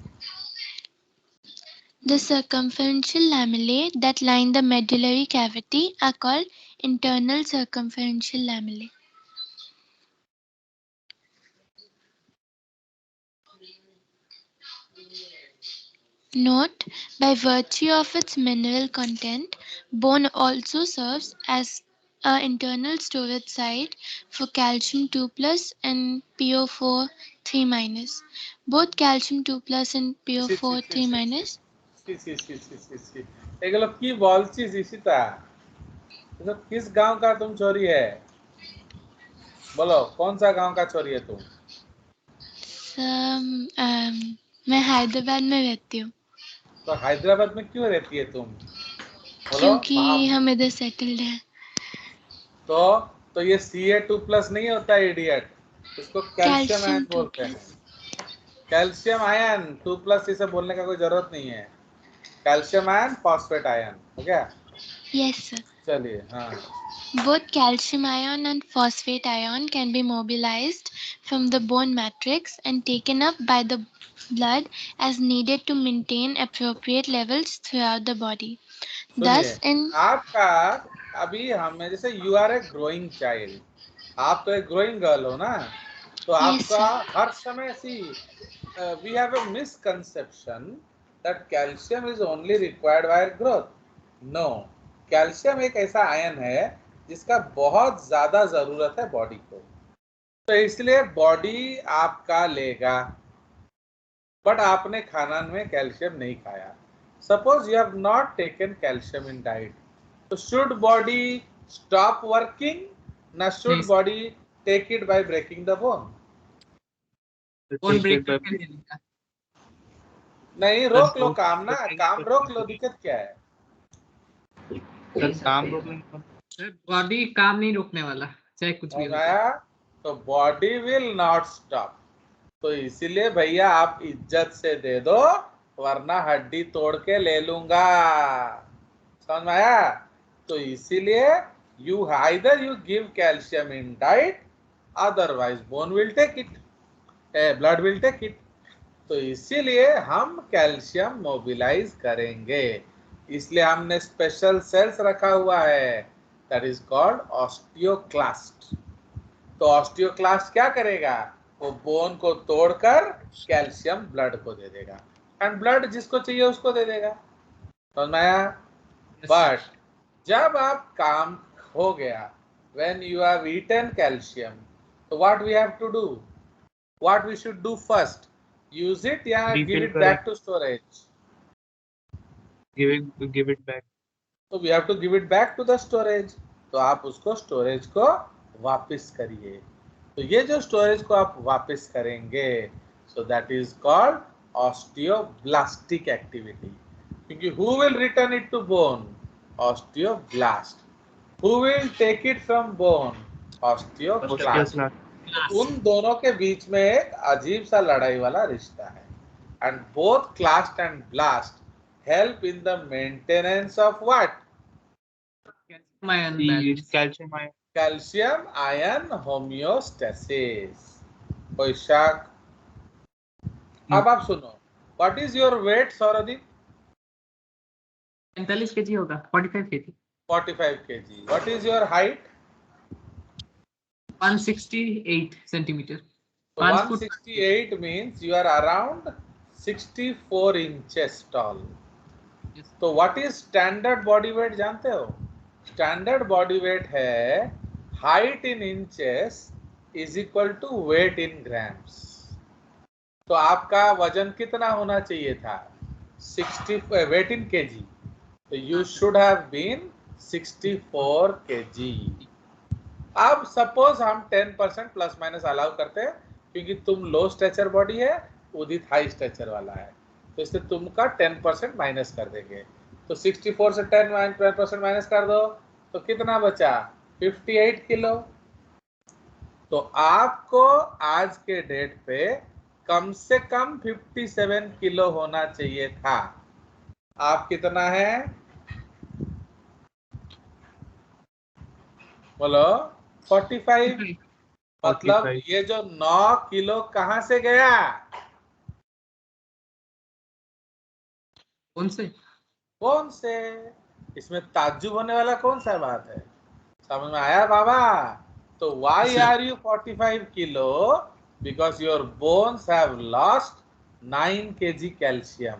The circumferential lamellae that line the medullary cavity are called internal circumferential lamellae. Note, by virtue of its mineral content, bone also serves as an internal storage site for calcium 2 plus and PO4 3 minus. Both calcium 2 plus and PO4 3 minus. এগুলো কি বলছিস ঈশিতা? तो किस गांव का तुम छोरी है? बोलो कौन सा गांव का छोरी है तुम? मैं हैदराबाद में रहती हूँ। तो हैदराबाद में क्यों रहती है तुम? बोलो। क्योंकि हम इधर सेटल्ड हैं। तो ये Ca2+ नहीं होता इडियट, इसको कैल्शियम आयन बोलते हैं। कैल्शियम आयन 2+ इसे बोलने का कोई जरूरत नहीं है। कैल्शियम आयन फॉस्फेट आयन हो गया? Yes sir. चलिए हाँ। Both calcium ion and phosphate ion can be mobilized from the bone matrix and taken up by the blood as needed to maintain appropriate levels throughout the body. Thus, in आपका अभी हमें जैसे you are a growing child, आप तो एक growing girl हो ना, तो आपका हर समय see we have a misconception that calcium is only required by growth. No, calcium एक ऐसा आयन है जिसका बहुत ज्यादा जरूरत है बॉडी को, तो इसलिए बॉडी आपका लेगा, बट आपने खाना में कैल्शियम नहीं खाया। Suppose you have not taken calcium in diet, so should body stop working? Na should Yes. body take it by breaking the bone? Bone break करके दे देगा। नहीं, रोक लो काम ना, काम रोक लो, दिक्कत क्या है? सर काम रोकने सर बॉडी काम नहीं रोकने वाला, चाहे कुछ भी हो। तो बॉडी विल नॉट स्टॉप, तो इसीलिए भैया आप इज्जत से दे दो, वरना हड्डी तोड़ के ले लूंगा। समझ में आया? तो इसीलिए you either you give calcium in diet, otherwise bone will take it, blood will take it. तो इसीलिए हम कैल्शियम मोबिलाइज करेंगे, इसलिए हमने स्पेशल सेल्स रखा हुआ है, दैट इज कॉल्ड ऑस्टियोक्लास्ट। तो ऑस्टियोक्लास्ट क्या करेगा? वो बोन को तोड़कर कैल्शियम ब्लड को दे देगा, एंड ब्लड जिसको चाहिए उसको दे देगा। समझ में आया? बट जब आप काम हो गया, when you have eaten calcium, तो what we have to do, what we should do first, use it या give it back to storage? Give it back. तो we have to give it back to the storage, तो आप उसको storage को वापस करिए। तो ये जो स्टोरेज को आप वापस करेंगे, सो that is called osteoblastic activity. क्योंकि who will return it to bone? Osteoblast. Who will take it from bone? Osteoclast. उन दोनों के बीच में एक अजीब सा लड़ाई वाला रिश्ता है, and both clast and blast help in the maintenance of what? Calcium ion homeostasis. कोई शक? अब आप सुनो, what is your weight सौरदीप? 45 kg होगा, 45 kg। 45 kg. What is your height? 168 centimeter. 168 means you are around 64 inches tall. Yes. तो what is standard body weight जानते हो? Standard body weight है height in inches is equal to weight in grams. तो आपका वजन कितना होना चाहिए था? 60 weight in kg. तो you should have been 64 kg. अब सपोज हम 10% प्लस माइनस अलाउ करते हैं, क्योंकि तुम लो स्ट्रेचर बॉडी है, उदित हाई स्ट्रेचर वाला है, तो इससे तुमका 10% माइनस कर देंगे। तो 64 से 10% माइनस कर दो, तो कितना बचा? 58 किलो। तो आपको आज के डेट पे कम से कम 57 किलो होना चाहिए था। आप कितना है? बोलो 45। मतलब ये जो 9 किलो कहां से गया? कौन से? इसमें ताज्जुब होने वाला कौन सा बात है? समझ में आया बाबा? तो why are you 45 kilo? Because your bones have lost 9 kg calcium.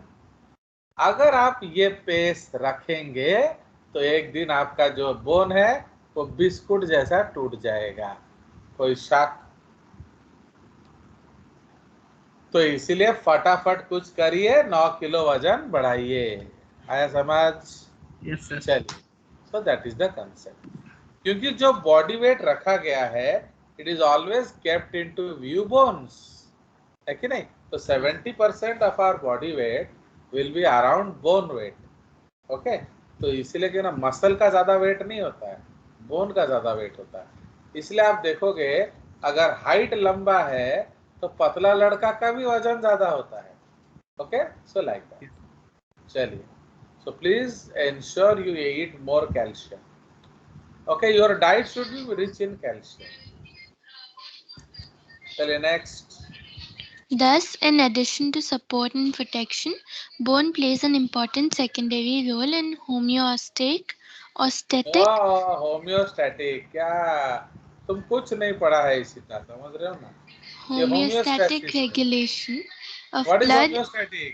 अगर आप ये पेस रखेंगे तो एक दिन आपका जो बोन है वो बिस्कुट जैसा टूट जाएगा। कोई शक? तो इसीलिए फटाफट कुछ करिए, 9 किलो वजन बढ़ाइए। आया समझ? Yes sir. चलिए, so that is the concept. क्योंकि जो बॉडी वेट रखा गया है it is always kept into view bones, है कि नहीं? तो 70% of our body weight will be around bone weight. Okay, तो इसलिए कि ना मसल का ज्यादा वेट नहीं होता है, बोन का ज्यादा वेट होता है। इसलिए आप देखोगे अगर हाइट लंबा है तो पतला लड़का का भी वजन ज्यादा होता है। Okay, so like that. चलिए, so please ensure you eat more calcium. Okay, your diet should be rich in calcium. चलिए next. Thus, in addition to support and protection, bone plays an important secondary role in homeostatic, homeostatic? क्या तुम कुछ नहीं पढ़ा है इसी का, समझ रहे हो ना? ये homeostatic होम्योस्टैसिस है। regulation of what is blood. Homeostatic?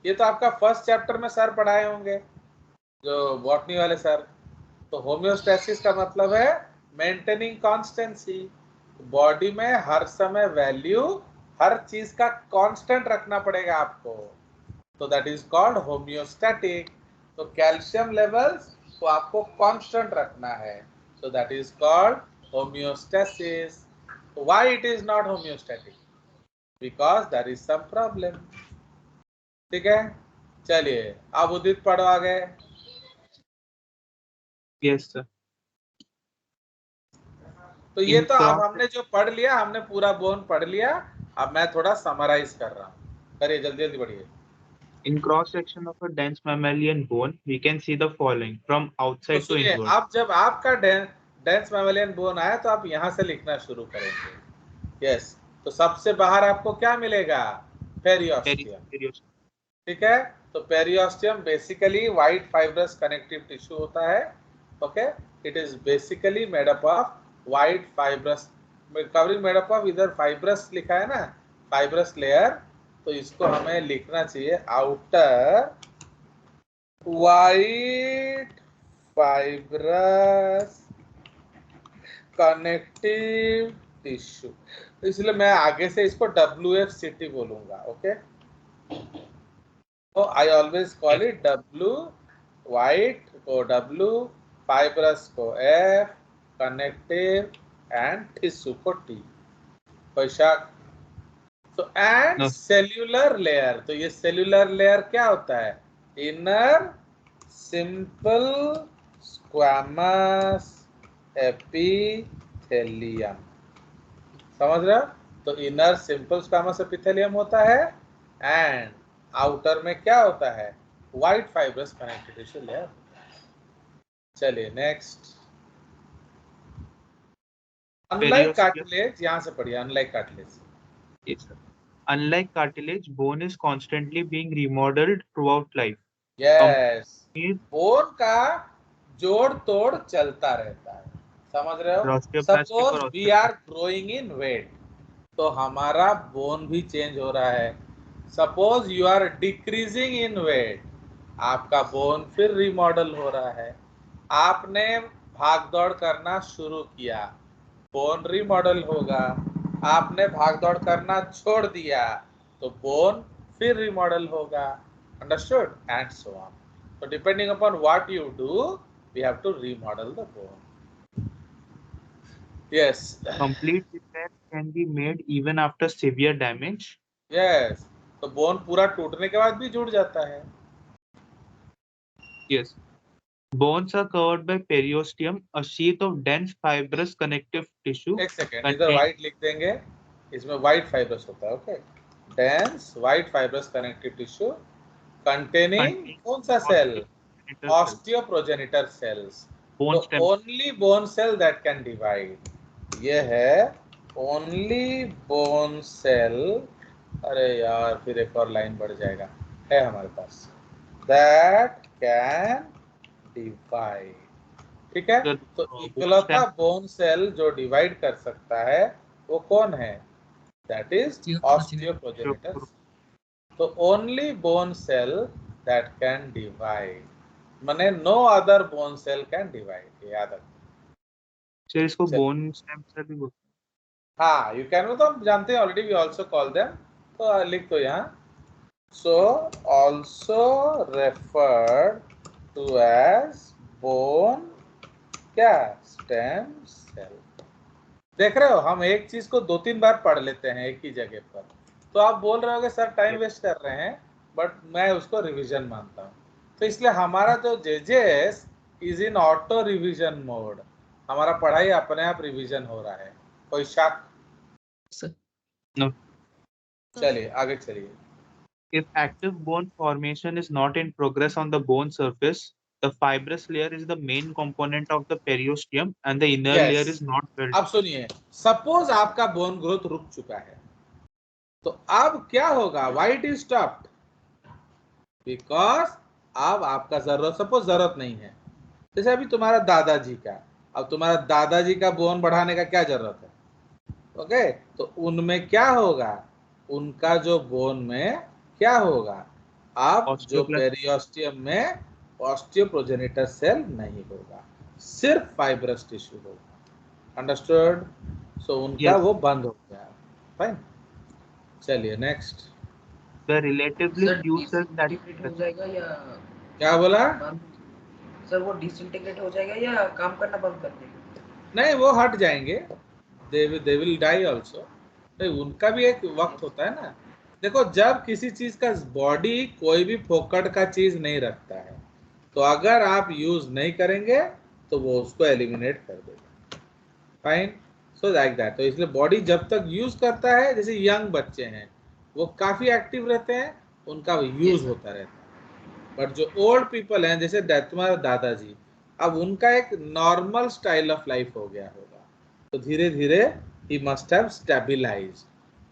ये तो आपका फर्स्ट चैप्टर में सर पढ़ाए होंगे, जो बॉटनी वाले सर। तो होम्योस्टैसिस का मतलब है मेंटेनिंग कॉन्स्टेंसी। बॉडी में हर समय वैल्यू, हर चीज का कांस्टेंट रखना पड़ेगा आपको, तो दैट इज कॉल्ड होम्योस्टैटिक। तो कैल्शियम लेवल्स को आपको कांस्टेंट रखना है, so that is called homeostasis. Why it is not homeostatic? Because there is some problem. ठीक है, चलिए अब उदित पढ़ो आगे। Yes sir. तो ये In तो अब cross हमने जो पढ़ लिया, हमने पूरा बोन पढ़ लिया। अब मैं थोड़ा समराइज कर रहा हूँ, करिए जल्दी जल्दी बढ़िए। in cross section of a dense mammalian bone, we can see the following from तो outside to सुनिए, inward. आप जब आपका डेंस मैमेलियन बोन आया तो आप यहाँ से लिखना शुरू करेंगे। यस, तो सबसे बाहर आपको क्या मिलेगा? पेरियोस्टियम। Periosteum. ठीक है, तो periosteum basically white fibrous connective tissue होता है। Okay, it is basically made up of white fibrous covering, made up of, इधर फाइब्रस लिखा है ना, फाइब्रस लेयर, तो इसको हमें लिखना चाहिए outer white fibrous connective tissue. इसलिए मैं आगे से इसको WFCT बोलूंगा। ओके, तो I always call it W, white को W, फाइब्रस को F, कनेक्टिव एंड टिश्यू को T। कोई शक? तो एंड No. सेल्यूलर लेयर, तो ये सेल्यूलर लेयर क्या होता है? Inner simple squamous epithelium. समझ रहे हो? तो इनर सिंपल स्क्वामस एपिथेलियम होता है एंड आउटर में क्या होता है? White fibrous connective tissue layer. चलिए नेक्स्ट। Unlike Periosteum. कार्टिलेज, यहां से पढ़िए, unlike cartilage. Yes, sir. Unlike cartilage, bone is constantly being remodeled throughout life. Yes, Complete bone का जोड़ तोड़ चलता रहता है, समझ रहे हो? osteoplastic सपोज और we are osteoplastic. Growing in weight, तो हमारा बोन भी चेंज हो रहा है। Suppose you are decreasing in weight, आपका बोन फिर रिमॉडल हो रहा है। आपने भाग दौड़ करना शुरू किया, बोन रिमॉडल होगा। आपने भाग दौड़ करना छोड़ दिया तो बोन फिर रिमॉडल होगा। Understood? And so on. So depending upon what you do, we have to remodel the bone. Yes. Complete repair can be made even after severe damage. Yes. तो बोन पूरा टूटने के बाद भी जुड़ जाता है। Yes. Bones are covered by periosteum, a sheath of dense fibrous connective tissue. एक सेकेंड, इधर contain- व्हाइट लिख देंगे, इसमें व्हाइट फाइब्रस होता है। Okay, dense white fibrous connective tissue containing contain कौन सा सेल? osteoprogenitor cells. Osteoprogenitor cells. Bone तो stem. Only bone cell that can divide, ये है ओनली बोन सेल। अरे यार, फिर एक और लाइन बढ़ जाएगा, है हमारे पास, दैट कैन डिवाइड। ठीक है, The तो bone इकलौता stem. बोन सेल जो डिवाइड कर सकता है वो कौन है? That is osteoprogenitor. तो only bone cell that can divide. माने no other bone cell can divide. याद रखो। सर इसको चल। बोन स्टेम सेल भी बोलते हाँ, you can, वो तो हम जानते हैं already, we also call them, तो लिख दो यहाँ। So also referred to as bone क्या, stem cell। देख रहे हो, हम एक चीज को 2-3 बार पढ़ लेते हैं एक ही जगह पर। तो आप बोल रहे हो सर टाइम वेस्ट कर रहे हैं, बट मैं उसको रिवीजन मानता हूँ। तो इसलिए हमारा जो JJS is in auto revision mode, हमारा पढ़ाई अपने आप रिवीजन हो रहा है। कोई शक? No. चलिए आगे चलिए। If active bone formation is not in progress on the bone surface, the fibrous layer is the main component of the periosteum and the inner Yes. layer is not well. अब सुनिए, suppose आपका bone growth रुक चुका है, तो अब क्या होगा? Why it is stopped? Because अब आपका सपोज जरूरत नहीं है। जैसे अभी तुम्हारा दादाजी का, अब तुम्हारा दादाजी का बोन बढ़ाने का क्या जरूरत है? ओके, तो उनमें क्या होगा? उनका जो बोन में क्या होगा? अब जो पेरियोस्टियम में ऑस्टियोप्रोजेनिटर सेल नहीं होगा, सिर्फ फाइब्रस टिश्यू होगा। अंडरस्टूड? सो उनका वो बंद हो गया। फाइन, चलिए next. The relatively few cells that disintegrate हो जाएगा या क्या बोला? सर वो डिसइंटीग्रेट हो जाएगा या काम करना बंद कर देगा? नहीं, वो हट जाएंगे, they will die also। नहीं, उनका भी एक वक्त होता है ना। देखो, जब किसी चीज का बॉडी कोई भी फोकट का चीज नहीं रखता है, तो अगर आप यूज नहीं करेंगे तो वो उसको एलिमिनेट कर देगा। Fine, so like that. तो इसलिए बॉडी जब तक यूज करता है, जैसे यंग बच्चे हैं वो काफी एक्टिव रहते हैं, उनका यूज होता रहता है। बट जो ओल्ड पीपल हैं, जैसे तुम्हारा दादाजी, अब उनका एक नॉर्मल स्टाइल ऑफ लाइफ हो गया होगा, तो धीरे धीरे ही मस्ट हैव स्टेबिलाइज।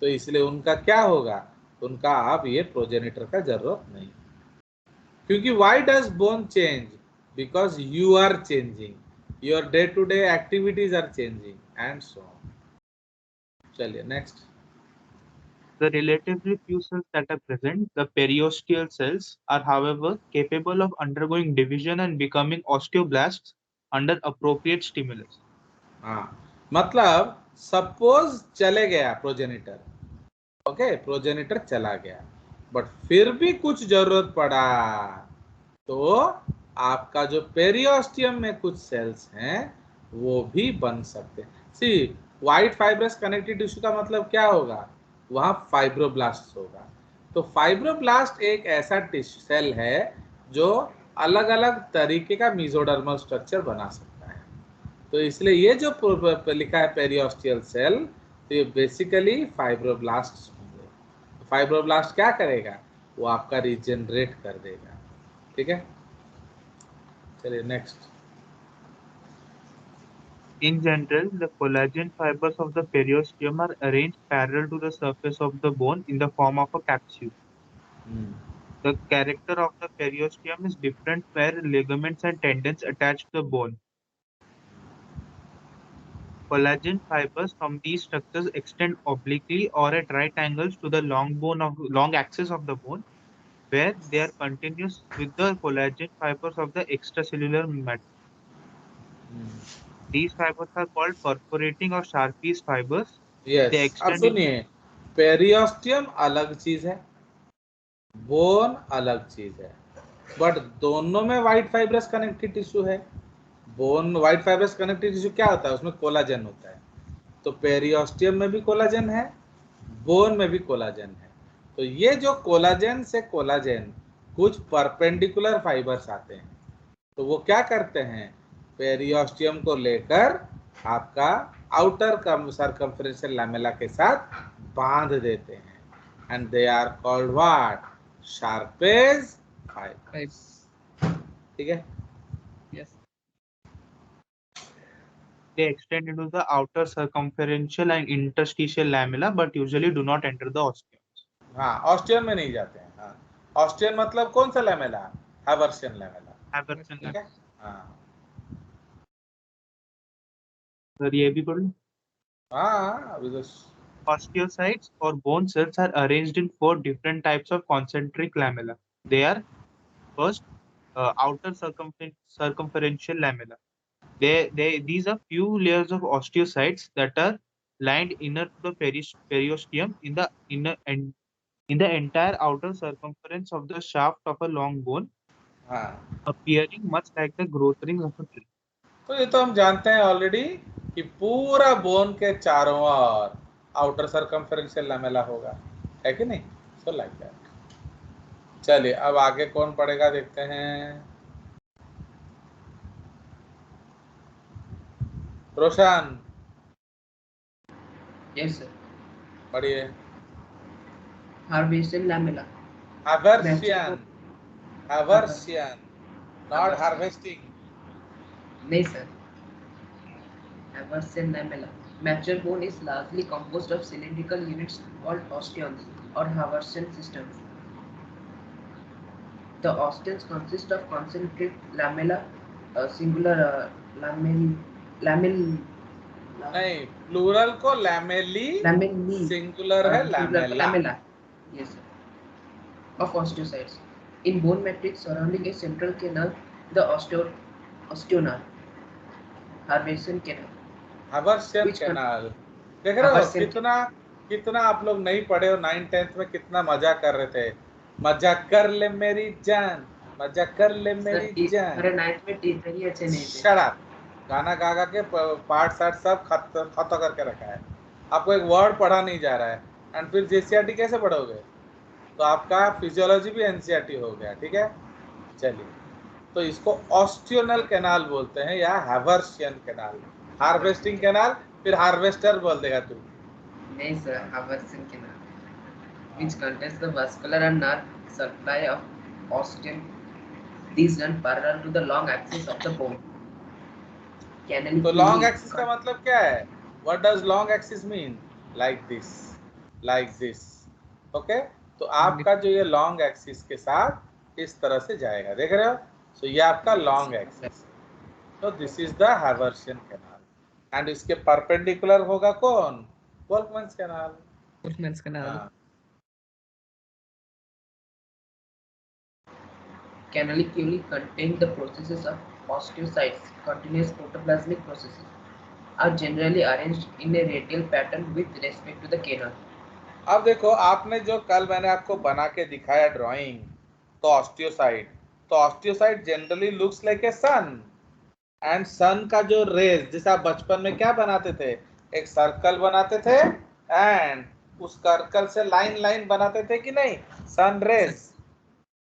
तो इसलिए उनका क्या होगा? उनका अब ये प्रोजेनिटर का जरूरत नहीं, क्योंकि why does bone change? Because you are changing, your day to day activities are changing and so on. चलिए next. The relatively few cells that are present, the periosteal cells, are however capable of undergoing division and becoming osteoblasts under appropriate stimulus. हाँ, मतलब suppose चले गया progenitor, okay, progenitor चला गया, but फिर भी कुछ जरूरत पड़ा, तो आपका जो पेरियोस्टियम में कुछ सेल्स हैं वो भी बन सकते हैं। सी, व्हाइट फाइब्रस कनेक्टिव टिश्यू का मतलब क्या होगा? वहां फाइब्रोब्लास्ट होगा। तो फाइब्रोब्लास्ट एक ऐसा टिश्यू सेल है जो अलग अलग तरीके का मेसोडर्मल स्ट्रक्चर बना सकता है। तो इसलिए ये जो लिखा है पेरियोस्टियल सेल, तो ये बेसिकली फाइब्रोब्लास्ट होंगे। फाइब्रोब्लास्ट क्या करेगा? वो आपका रिजेनरेट कर देगा। ठीक है, चलिए next. In general, the collagen fibers of the periosteum are arranged parallel to the surface of the bone in the form of a capsule. The character of the periosteum is different where ligaments and tendons attach to the bone. Collagen fibers from these structures extend obliquely or at right angles to the long axis of the bone, where they are continuous with the collagen fibers of the extracellular matrix. These fibers are called perforating or Sharpie's fibers. Yes, They अब extend सुनिए, periosteum अलग चीज है, bone अलग चीज है, but दोनों में व्हाइट फाइब्रस कनेक्टिव टिश्यू है। Bone white fibrous connective tissue क्या होता है? उसमें कोलाजन होता है। तो पेरियोस्टियम में भी कोलाजन है, बोन में भी कोलाजन है। तो ये जो कोलाजन से कोलाजन कुछ परपेंडिकुलर फाइबर्स आते हैं, तो वो क्या करते हैं? पेरियोस्टियम को लेकर आपका आउटर सर्कम्फ्रेंशियल लैमेला के साथ बांध देते हैं, and they are called what? Sharpey's fibres. ठीक है, Yes. they extend into the outer circumferential and interstitial lamella, but usually do not enter the osteum. हाँ, ऑस्टियन में नहीं जाते हैं। हाँ, ऑस्टियन मतलब कौन सा लैमेला? Haversian lamella. Haversian ठीक है, हाँ सर ये भी पढ़ लो। हाँ, अभी तो Osteocytes or bone cells are arranged in 4 different types of concentric lamella. They are first outer circumferential lamella. These are few layers of osteocytes that are lined inner to the periosteum in the entire outer circumference of the shaft of a long bone, हाँ, appearing much like the growth rings of a tree. तो ये तो हम जानते हैं already कि पूरा bone के चारों ओर आउटर सर्कमफेरेंशियल लैमेला होगा, है कि नहीं? So like that. चलिए अब आगे कौन पढ़ेगा देखते हैं। Roshan, Yes, sir. पढ़िए। Harvestian lamella. Haversian, Haversian, not harvesting. नहीं sir. Harvestian lamella. Mature bone is largely composed of cylindrical units called osteons or Haversian systems. The osteons consist of concentric lamella, singular lamell. नहीं, plural को lamellae, Lamellae. Singular है lamella. Lamella. Yes, sir. Of osteocytes. In bone matrix surrounding a central canal, the osteonar. Harvestian canal. हावर्सियन Which canal. देख रहे हो Haversian कितना कितना आप लोग नहीं पढ़े हो। 9th-10th में कितना मजा कर रहे थे। मजा कर ले मेरी जान, मजा कर ले मेरी जान। अरे 9th में टीचर ही अच्छे नहीं थे। Shut up. गाना गा गा के पार्ट सार्ट सब खत्म करके रखा है। आपको एक वर्ड पढ़ा नहीं जा रहा है एंड फिर जेसीआरटी कैसे पढ़ोगे? तो आपका फिजियोलॉजी भी एनसीईआरटी हो गया, ठीक है। चलिए, तो इसको ऑस्टियोनल कैनाल बोलते हैं या हावर्सियन कैनाल। हार्वेस्टिंग कैनाल फिर हार्वेस्टर बोल देगा तू। नहीं sir, Haversian canal, which contains the vascular and nerve supply of osteon. These run parallel to the long axis of the bone. तो लॉन्ग एक्सिस का मतलब क्या है? What does long axis mean? Like this, like this. Okay, तो आपका जो ये long axis के साथ इस तरह से जाएगा, देख रहे हो? सो ये आपका लॉन्ग एक्सिस। तो this is the Haversian canal and इसके परपेंडिकुलर होगा कौन? Volkmann's canal. Volkmann's canal. Canaliculi contain the processes of osteocytes. Continuous protoplasmic processes are generally arranged in a radial pattern with respect to the canal. अब देखो, आपने जो कल मैंने आपको बना के दिखाया ड्राइंग, तो osteocyte generally looks like a sun and sun का जो रेज, जैसे आप बचपन में क्या बनाते थे, एक सर्कल बनाते थे एंड उस सर्कल से लाइन बनाते थे कि नहीं, सन रेज।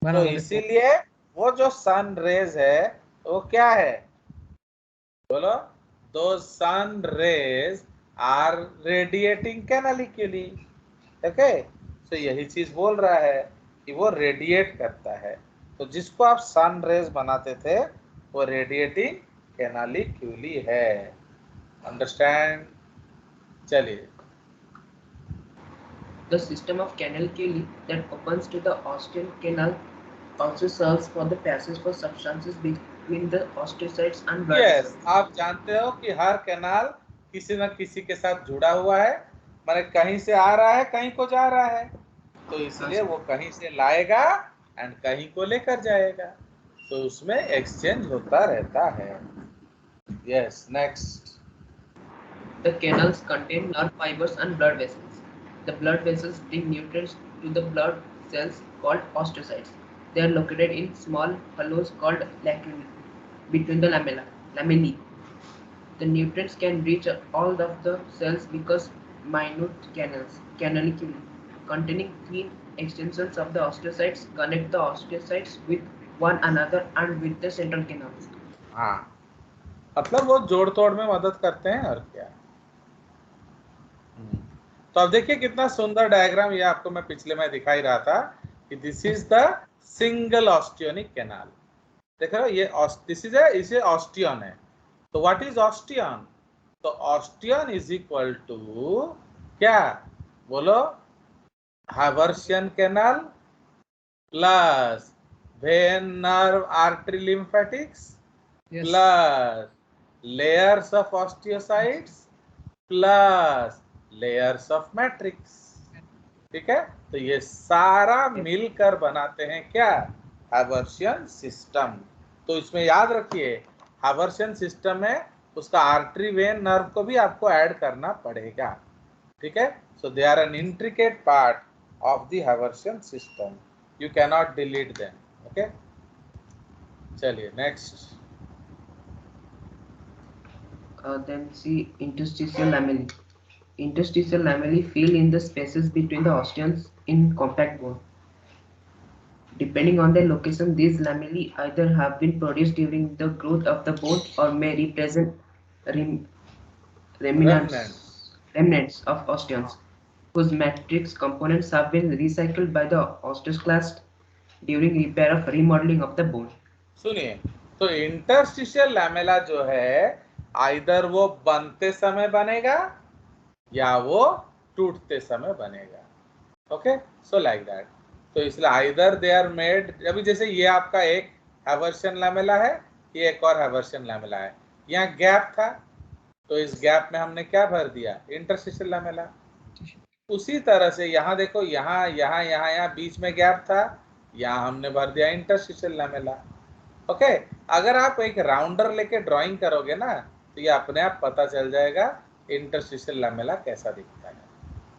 तो इसीलिए वो जो सन रेज है वो क्या है? बोलो। दो sun rays are radiating canaliculi. Okay, तो यही चीज बोल रहा है कि वो रेडिएट करता है। तो जिसको आप सन रेज बनाते थे वो रेडिएटिंग कैनालिक्यूली है। अंडरस्टैंड? चलिए, The system of canaliculi that opens to the osteal canal also serves for the passage for substances between the osteocytes and blood yes, vessels. आप जानते हो कि हर कैनाल किसी न किसी के साथ जुड़ा हुआ है, माने कहीं से आ रहा है कहीं को जा रहा है, तो इसलिए वो कहीं से लाएगा एंड कहीं को लेकर जाएगा, तो उसमें एक्सचेंज होता रहता है। Yes, next. The canals contain nerve fibers and blood vessels. The blood vessels bring nutrients to the blood cells called osteocytes. They are located in small hollows called lacunae between the lamellae. The nutrients can reach all of the cells because minute canaliculi, containing thin extensions of the osteocytes, connect the osteocytes with one another and with the central canals. हाँ, मतलब वो जोड़ तोड़ में मदद करते हैं और क्या। तो अब देखिए कितना सुंदर डायग्राम ये आपको मैं पिछले में दिखाई रहा था कि this is the single osteonic canal. देख रहे हो, ये दिस इज इसे ऑस्टियन है। तो व्हाट इज ऑस्टियन? तो ऑस्टियन इज इक्वल टू क्या? बोलो। Haversian canal plus vein nerve artery lymphatics plus layers of osteocytes plus layers of matrix. ठीक है, तो ये सारा मिलकर बनाते हैं क्या? Haversian system. तो इसमें याद रखिए हैवर्सियन सिस्टम में उसका आर्टरी वेन नर्व को भी आपको ऐड करना पड़ेगा, ठीक है। So they are an intricate part of the Haversian system, you can not delete them, okay. चलिए next. Then see interstitial lamellae. Interstitial lamellae fill in the spaces between the osteons in compact bone. Depending on their location, these lamellae either have been produced during the growth of the bone or may represent remnants of osteons, whose matrix components have been recycled by the osteoclast during repair of remodeling of the bone. सुनिए, तो interstitial lamella जो है either वो बनते समय बनेगा या वो टूटते समय बनेगा, ओके। So like that. तो इसलिए आइदर दे आर मेड, अभी जैसे ये आपका एक हैवर्सियन लैमेला है, ये एक और हैवर्सियन लैमेला है, यहाँ गैप था तो इस गैप में हमने क्या भर दिया, इंटरस्टिशियल लैमेला। उसी तरह से यहाँ देखो, यहाँ यहाँ यहाँ यहाँ बीच में गैप था, यहाँ हमने भर दिया इंटरस्टिशियल लैमेला, ओके। अगर आप एक राउंडर लेके ड्राइंग करोगे ना तो ये अपने आप पता चल जाएगा इंटरस्टिशियल लैमेला कैसा दिखता है,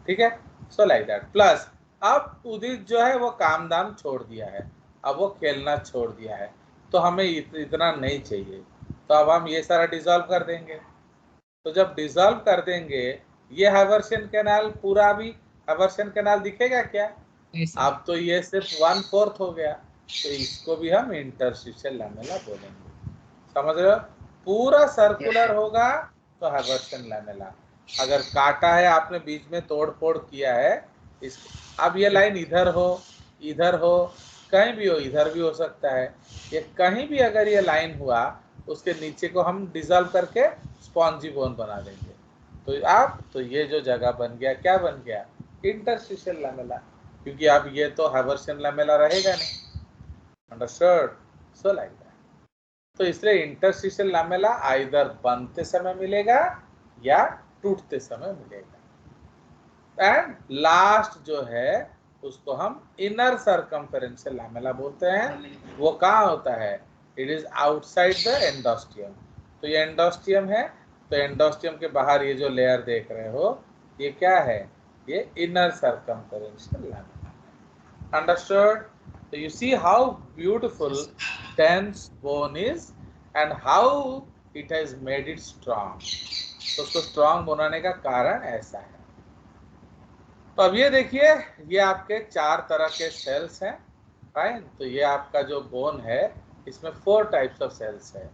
ठीक है। सो लाइक दैट। प्लस अब उदित जो है वो काम दाम छोड़ दिया है, अब वो खेलना छोड़ दिया है, तो हमें इतना नहीं चाहिए, तो अब हम ये सारा डिसॉल्व कर देंगे। तो जब डिसॉल्व कर देंगे ये हैवर्सियन कैनाल पूरा भी हैवर्सियन कैनाल दिखेगा क्या? अब तो ये सिर्फ 1/4 हो गया, तो इसको भी हम इंटरस्टिशियल लैमेला बोलेंगे, समझ रहे हो। पूरा सर्कुलर होगा तो हैवर्सियन लैमेला, अगर काटा है आपने बीच में तोड़ फोड़ किया है इस, अब ये लाइन इधर हो इधर हो कहीं भी हो, इधर भी हो सकता है, ये कहीं भी अगर ये लाइन हुआ उसके नीचे को हम डिसॉल्व करके स्पॉन्जी बोन बना देंगे, तो ये जो जगह बन गया क्या बन गया, इंटरस्टिशियल लैमेला, क्योंकि अब ये तो हैवर्सियन लैमेला रहेगा नहीं, अंडरस्टूड। So like that. तो इसलिए इंटरस्टिशियल लैमेला आइदर बनते समय मिलेगा या टूटते समय मिलेगा। एंड लास्ट जो है उसको हम इनर सर्कमफेरेंशियल लैमेला बोलते हैं। वो कहाँ होता है? It is outside the endosteum. तो ये एंडोस्टियम है, तो एंडोस्टियम के बाहर ये जो लेयर देख रहे हो ये क्या है? ये inner circumferential lamella. Understood? So you see how beautiful dense bone is and how it has made it strong. तो उसको strong बनाने का कारण ऐसा है। तो अब ये देखिए, ये आपके 4 तरह के सेल्स हैं, फाइन। तो ये आपका जो बोन है इसमें 4 टाइप्स ऑफ सेल्स है।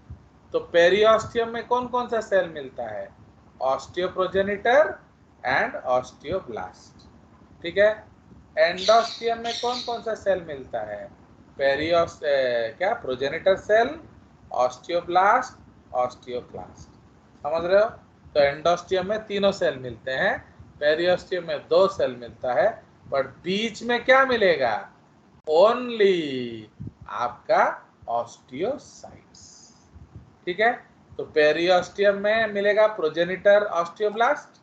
तो पेरियोस्टियम में कौन कौन सा सेल मिलता है? ऑस्टियोप्रोजेनिटर एंड ऑस्टियोब्लास्ट, ठीक है। एंडोस्टियम में कौन कौन सा सेल मिलता है? प्रोजेनिटर सेल, ऑस्टियोब्लास्ट, ऑस्टियोक्लास्ट, समझ रहे हो। तो एंडोस्टियम में तीनों सेल मिलते हैं, पेरियोस्टियम में 2 सेल मिलता है, बट बीच में क्या मिलेगा? ओनली आपका ऑस्टियोसाइट्स, ठीक है। तो पेरियोस्टियम में मिलेगा प्रोजेनिटर, ऑस्टियोब्लास्ट,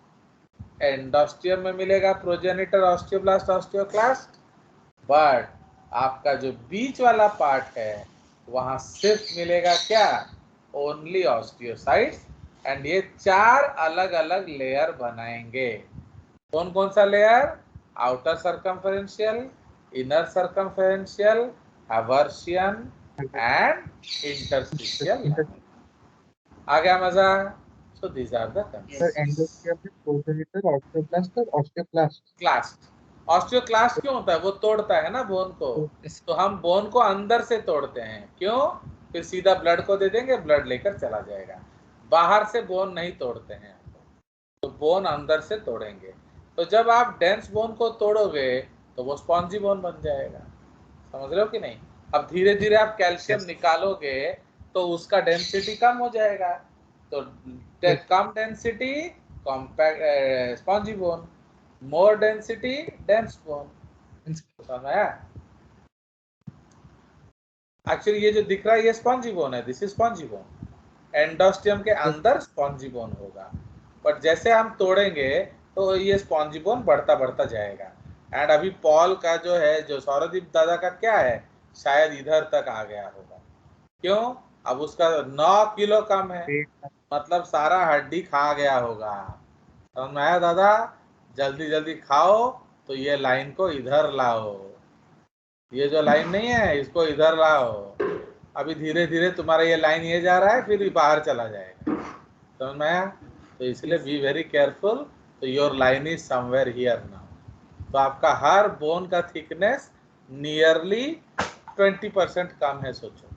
एंडोस्टियम में मिलेगा प्रोजेनिटर, ऑस्टियोब्लास्ट, ऑस्टियोक्लास्ट, बट आपका जो बीच वाला पार्ट है वहां सिर्फ मिलेगा क्या? Only osteocytes. एंड ये 4 अलग अलग लेयर बनाएंगे। कौन कौन सा लेयर? Outer circumferential, inner circumferential, Haversian and interstitial. आ गया मजा? So these are the concepts. Sir, endosteum में progenitor, osteoblast और osteoclast. ऑस्टियोक्लास्ट क्यों होता है? वो तोड़ता है ना बोन को, तो हम बोन को अंदर से तोड़ते हैं। क्यों? फिर सीधा ब्लड को दे देंगे, ब्लड लेकर चला जाएगा। बाहर से बोन नहीं तोड़ते हैं, तो बोन अंदर से तोड़ेंगे। तो जब आप डेंस बोन को तोड़ोगे तो वो स्पॉन्जी बोन बन जाएगा, समझ रहे हो कि नहीं। अब धीरे धीरे आप कैल्शियम निकालोगे तो उसका डेंसिटी कम हो जाएगा, तो कम डेंसिटी कॉम्पैक्ट स्पॉन्जी बोन, मोर डेंसिटी डेंस बोन, समझ आया? एक्चुअली ये जो दिख रहा है ये स्पॉन्जी बोन है, दिस इज स्पॉन्जी बोन। एंडोस्टियम के अंदर स्पॉन्जी बोन होगा, बट जैसे हम तोड़ेंगे तो ये स्पॉन्जी बोन बढ़ता बढ़ता जाएगा। एंड अभी पॉल का जो है, जो सौरदीप दादा का क्या है, शायद इधर तक आ गया होगा। क्यों? अब उसका 9 किलो कम है, मतलब सारा हड्डी खा गया होगा। समझ में आया दादा? जल्दी जल्दी खाओ तो ये लाइन को इधर लाओ, ये जो लाइन नहीं है इसको इधर लाओ। अभी धीरे धीरे तुम्हारा ये लाइन ये जा रहा है, फिर बाहर चला जाएगा। समझ में आया? तो इसलिए बी वेरी केयरफुल। तो your line is somewhere here now. तो आपका हर बोन का थिकनेस नियरली 20% कम है, सोचो।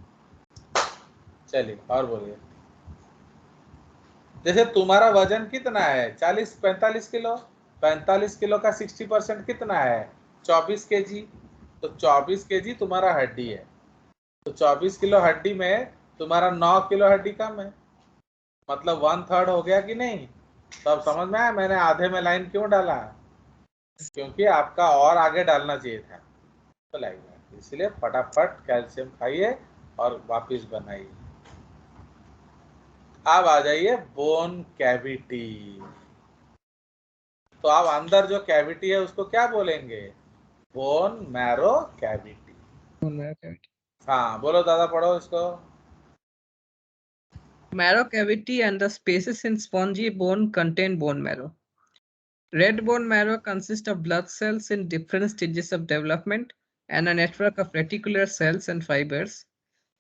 चलिए और बोलिए। जैसे तुम्हारा वजन कितना है? 45 किलो। 45 किलो का 60% कितना है? 24 kg। तो 24 kg तुम्हारा हड्डी है, तो 24 किलो हड्डी में तुम्हारा 9 किलो हड्डी कम है, मतलब 1/3 हो गया कि नहीं? तो अब समझ में आया मैंने आधे में लाइन क्यों डाला? क्योंकि आपका और आगे डालना चाहिए था। तो लाइक इसलिए फटाफट कैल्शियम खाइए और वापिस बनाइए। अब आ जाइए बोन कैविटी। तो आप अंदर जो कैविटी है उसको क्या बोलेंगे? Bone marrow cavity. हाँ बोलो दादा, पढ़ो इसको। Marrow cavity and the spaces in spongy bone contain bone marrow. Red bone marrow consists of blood cells in different stages of development and a network of reticular cells and fibers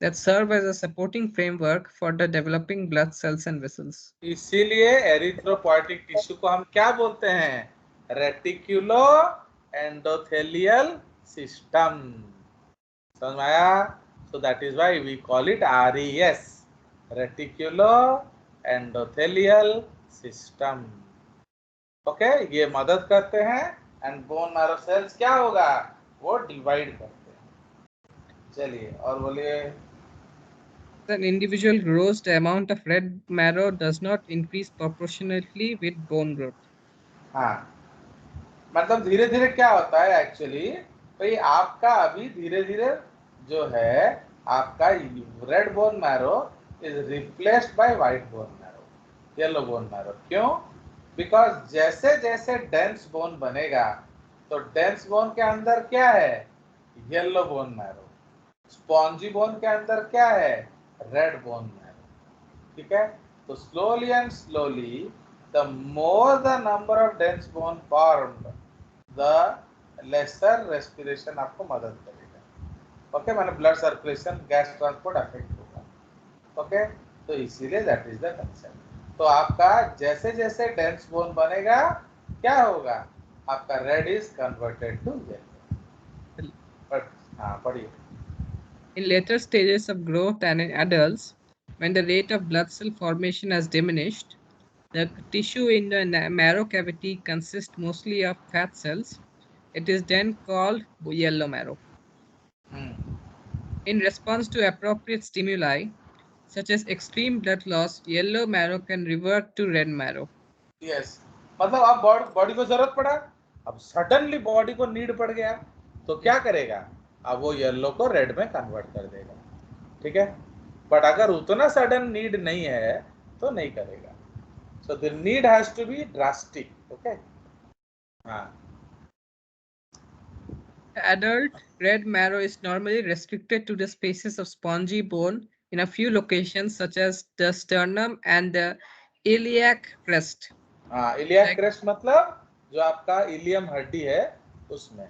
that serve as a supporting framework for the developing blood cells and vessels. इसीलिए एरिथ्रोपोइटिक tissue को हम क्या बोलते हैं? Reticuloendothelial system. समझ में आया? So that is why we call it RES, reticuloendothelial system. Okay, ये मदद करते हैं एंड बोन मैरो सेल्स क्या होगा? वो डिवाइड करते हैं। चलिए और बोलिए। An individual grows, the amount of red marrow does not increase proportionately with bone growth. हाँ, मतलब धीरे धीरे क्या होता है एक्चुअली भाई, आपका अभी धीरे धीरे जो है आपका red bone marrow is replaced by white bone marrow, yellow bone marrow. क्यों? बिकॉज जैसे जैसे डेंस बोन बनेगा तो डेंस बोन के अंदर क्या है? Yellow bone marrow. Spongy bone के अंदर क्या है? Red bone marrow. ठीक है? तो slowly and slowly the more the number of dense bone formed, the lesser respiration आपको मदद करेगा। ओके, माने blood circulation, gas transport affect होगा। ओके, तो इसीलिए दैट इज द कंसेप्ट। तो आपका जैसे जैसे डेंस बोन बनेगा क्या होगा? आपका red is converted to yellow. But हाँ पढ़िए। In later stages of growth and in adults, when the rate of blood cell formation has diminished, the tissue in the marrow cavity consists mostly of fat cells. It is then called yellow marrow. In response to appropriate stimuli, such as extreme blood loss, yellow marrow can revert to red marrow. Yes, मतलब अब body को जरूरत पड़ा, अब suddenly body को need पड़ गया तो क्या करेगा? अब वो येलो को रेड में कन्वर्ट कर देगा। ठीक है? बट अगर उतना सडन नीड नहीं है तो नहीं करेगा। So the need has to be drastic. Okay, हाँ। Adult red marrow is normally restricted to the spaces of spongy bone in a few locations such as the sternum and the iliac crest. हाँ, iliac crest मतलब जो आपका ilium हड्डी है उसमें।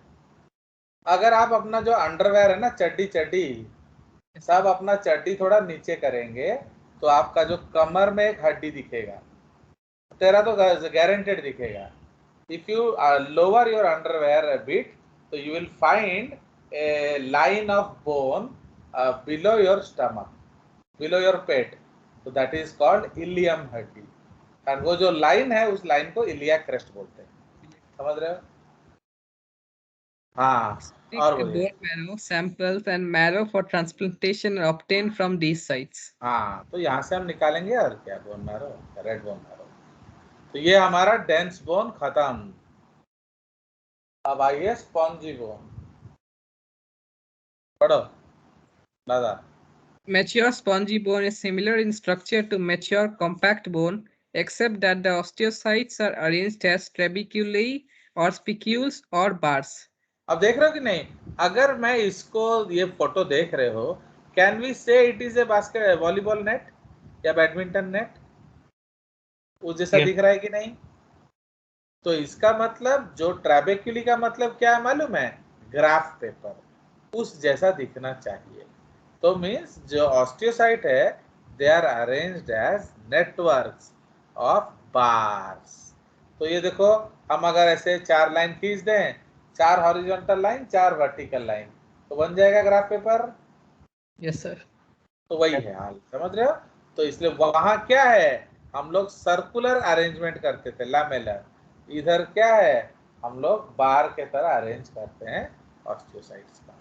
अगर आप अपना जो अंडरवेयर है ना, चड्डी सब अपना चड्डी थोड़ा नीचे करेंगे तो आपका जो कमर में एक हड्डी दिखेगा, तेरा तो गारंटेड दिखेगा। If you lower your underwear a bit तो you will find a line of bone below your stomach, below your पेट, तो दैट इज कॉल्ड इलियम हड्डी। और वो जो लाइन है उस लाइन को इलियाक क्रेस्ट बोलते हैं। समझ रहे हो? हाँ और बोलिए। Bone marrow samples and marrow for transplantation are obtained from these sites. हाँ, तो यहाँ से हम निकालेंगे और क्या, bone marrow, red bone marrow. तो ये हमारा डेंस बोन खत्म। अब आइए स्पॉन्जी बोन, पढ़ो दादा। Mature spongy bone is similar in structure to mature compact bone, except that the osteocytes are arranged as trabeculae or spicules or bars. अब देख रहे हो कि नहीं? अगर मैं इसको, ये फोटो देख रहे हो, कैन वी से it is a basket volleyball net या बैडमिंटन नेट? वो जैसा Yes. दिख रहा है कि नहीं? तो इसका मतलब जो ट्रैबेक्युली का मतलब क्या है मालूम है? ग्राफ पेपर, उस जैसा दिखना चाहिए। तो मीन्स जो ऑस्टियोसाइट है, they are arranged as networks of bars. तो ये देखो, हम अगर ऐसे 4 लाइन खींच दें, 4 हॉरिजॉन्टल लाइन, 4 वर्टिकल लाइन, तो बन जाएगा ग्राफ पेपर। Yes sir. तो वही है हाल, समझ रहे हो? तो इसलिए वहां क्या है, हम लोग सर्कुलर अरेंजमेंट करते थे, लैमेलर। इधर क्या है, हम लोग बार के तरह अरेंज करते हैं ऑस्टियोसाइट्स का।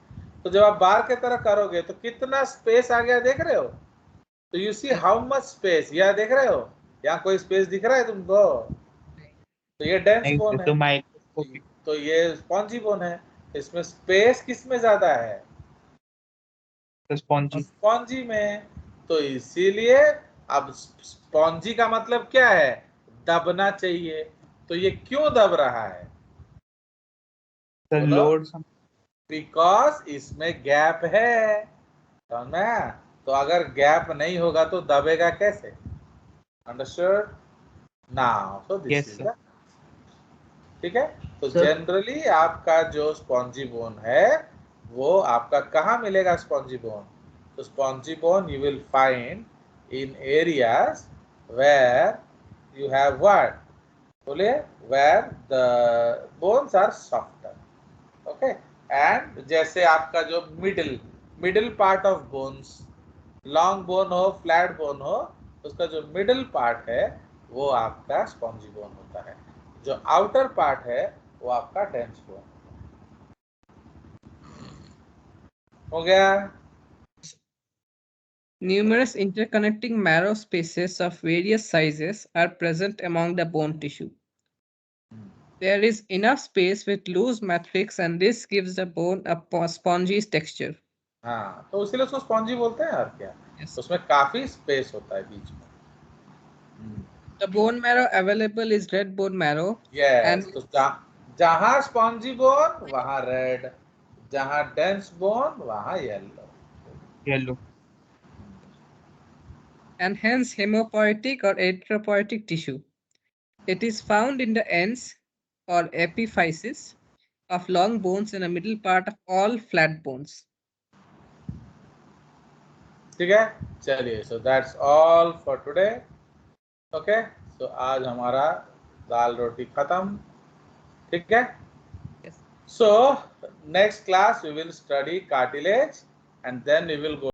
तो जब आप बार के तरह करोगे तो कितना स्पेस आ गया, देख रहे हो? तो you see how much space, यह देख रहे हो? यहाँ कोई स्पेस दिख रहा है तुमको? तो ये डेंस बोन है, तो माइक्रोस्कोपिक तो ये स्पॉन्जी बोन है। इसमें स्पेस किस में ज्यादा है? स्पॉन्जी। स्पॉन्जी में। तो इसीलिए अब स्पॉन्जी का मतलब क्या है? दबना चाहिए। तो ये क्यों दब रहा है? The बोलो। लोड बिकॉज इसमें गैप है, समझ में आया? तो अगर गैप नहीं होगा तो दबेगा कैसे? Understood now? So this Yes, is sir. The, ठीक है? तो Sir. जनरली आपका जो स्पॉन्जी बोन है, वो आपका कहाँ मिलेगा स्पॉन्जी बोन? तो spongy bone you will find in areas where you have what, बोलिए, where the bones are softer, okay? And जैसे आपका जो middle part of bones, long bone हो, फ्लैट बोन हो, उसका जो मिडिल पार्ट है वो आपका स्पॉन्जी बोन होता है। जो आउटर पार्ट है वो आपका डेंस बोन हो गया। Numerous interconnecting marrow spaces of various sizes are present among the bone tissue. There is enough space with loose matrix and this gives the bone a spongy texture. हाँ, तो इसीलिए उसको spongy बोलते हैं, और क्या? Yes. उसमें काफी स्पेस होता है बीच में। The bone marrow available is red bone marrow. Yes, And तो जहां स्पॉन्जी बोन वहां रेड, जहां डेंस बोन वहां yellow. yellow. and hence hemopoietic or erythropoietic tissue. It is found in the ends or epiphysis of long bones in the middle part of all flat bones. ठीक है, चलिए, so that's all for today. Okay, so आज हमारा दाल रोटी खत्म, ठीक है? Yes. So next class we will study cartilage and then we will go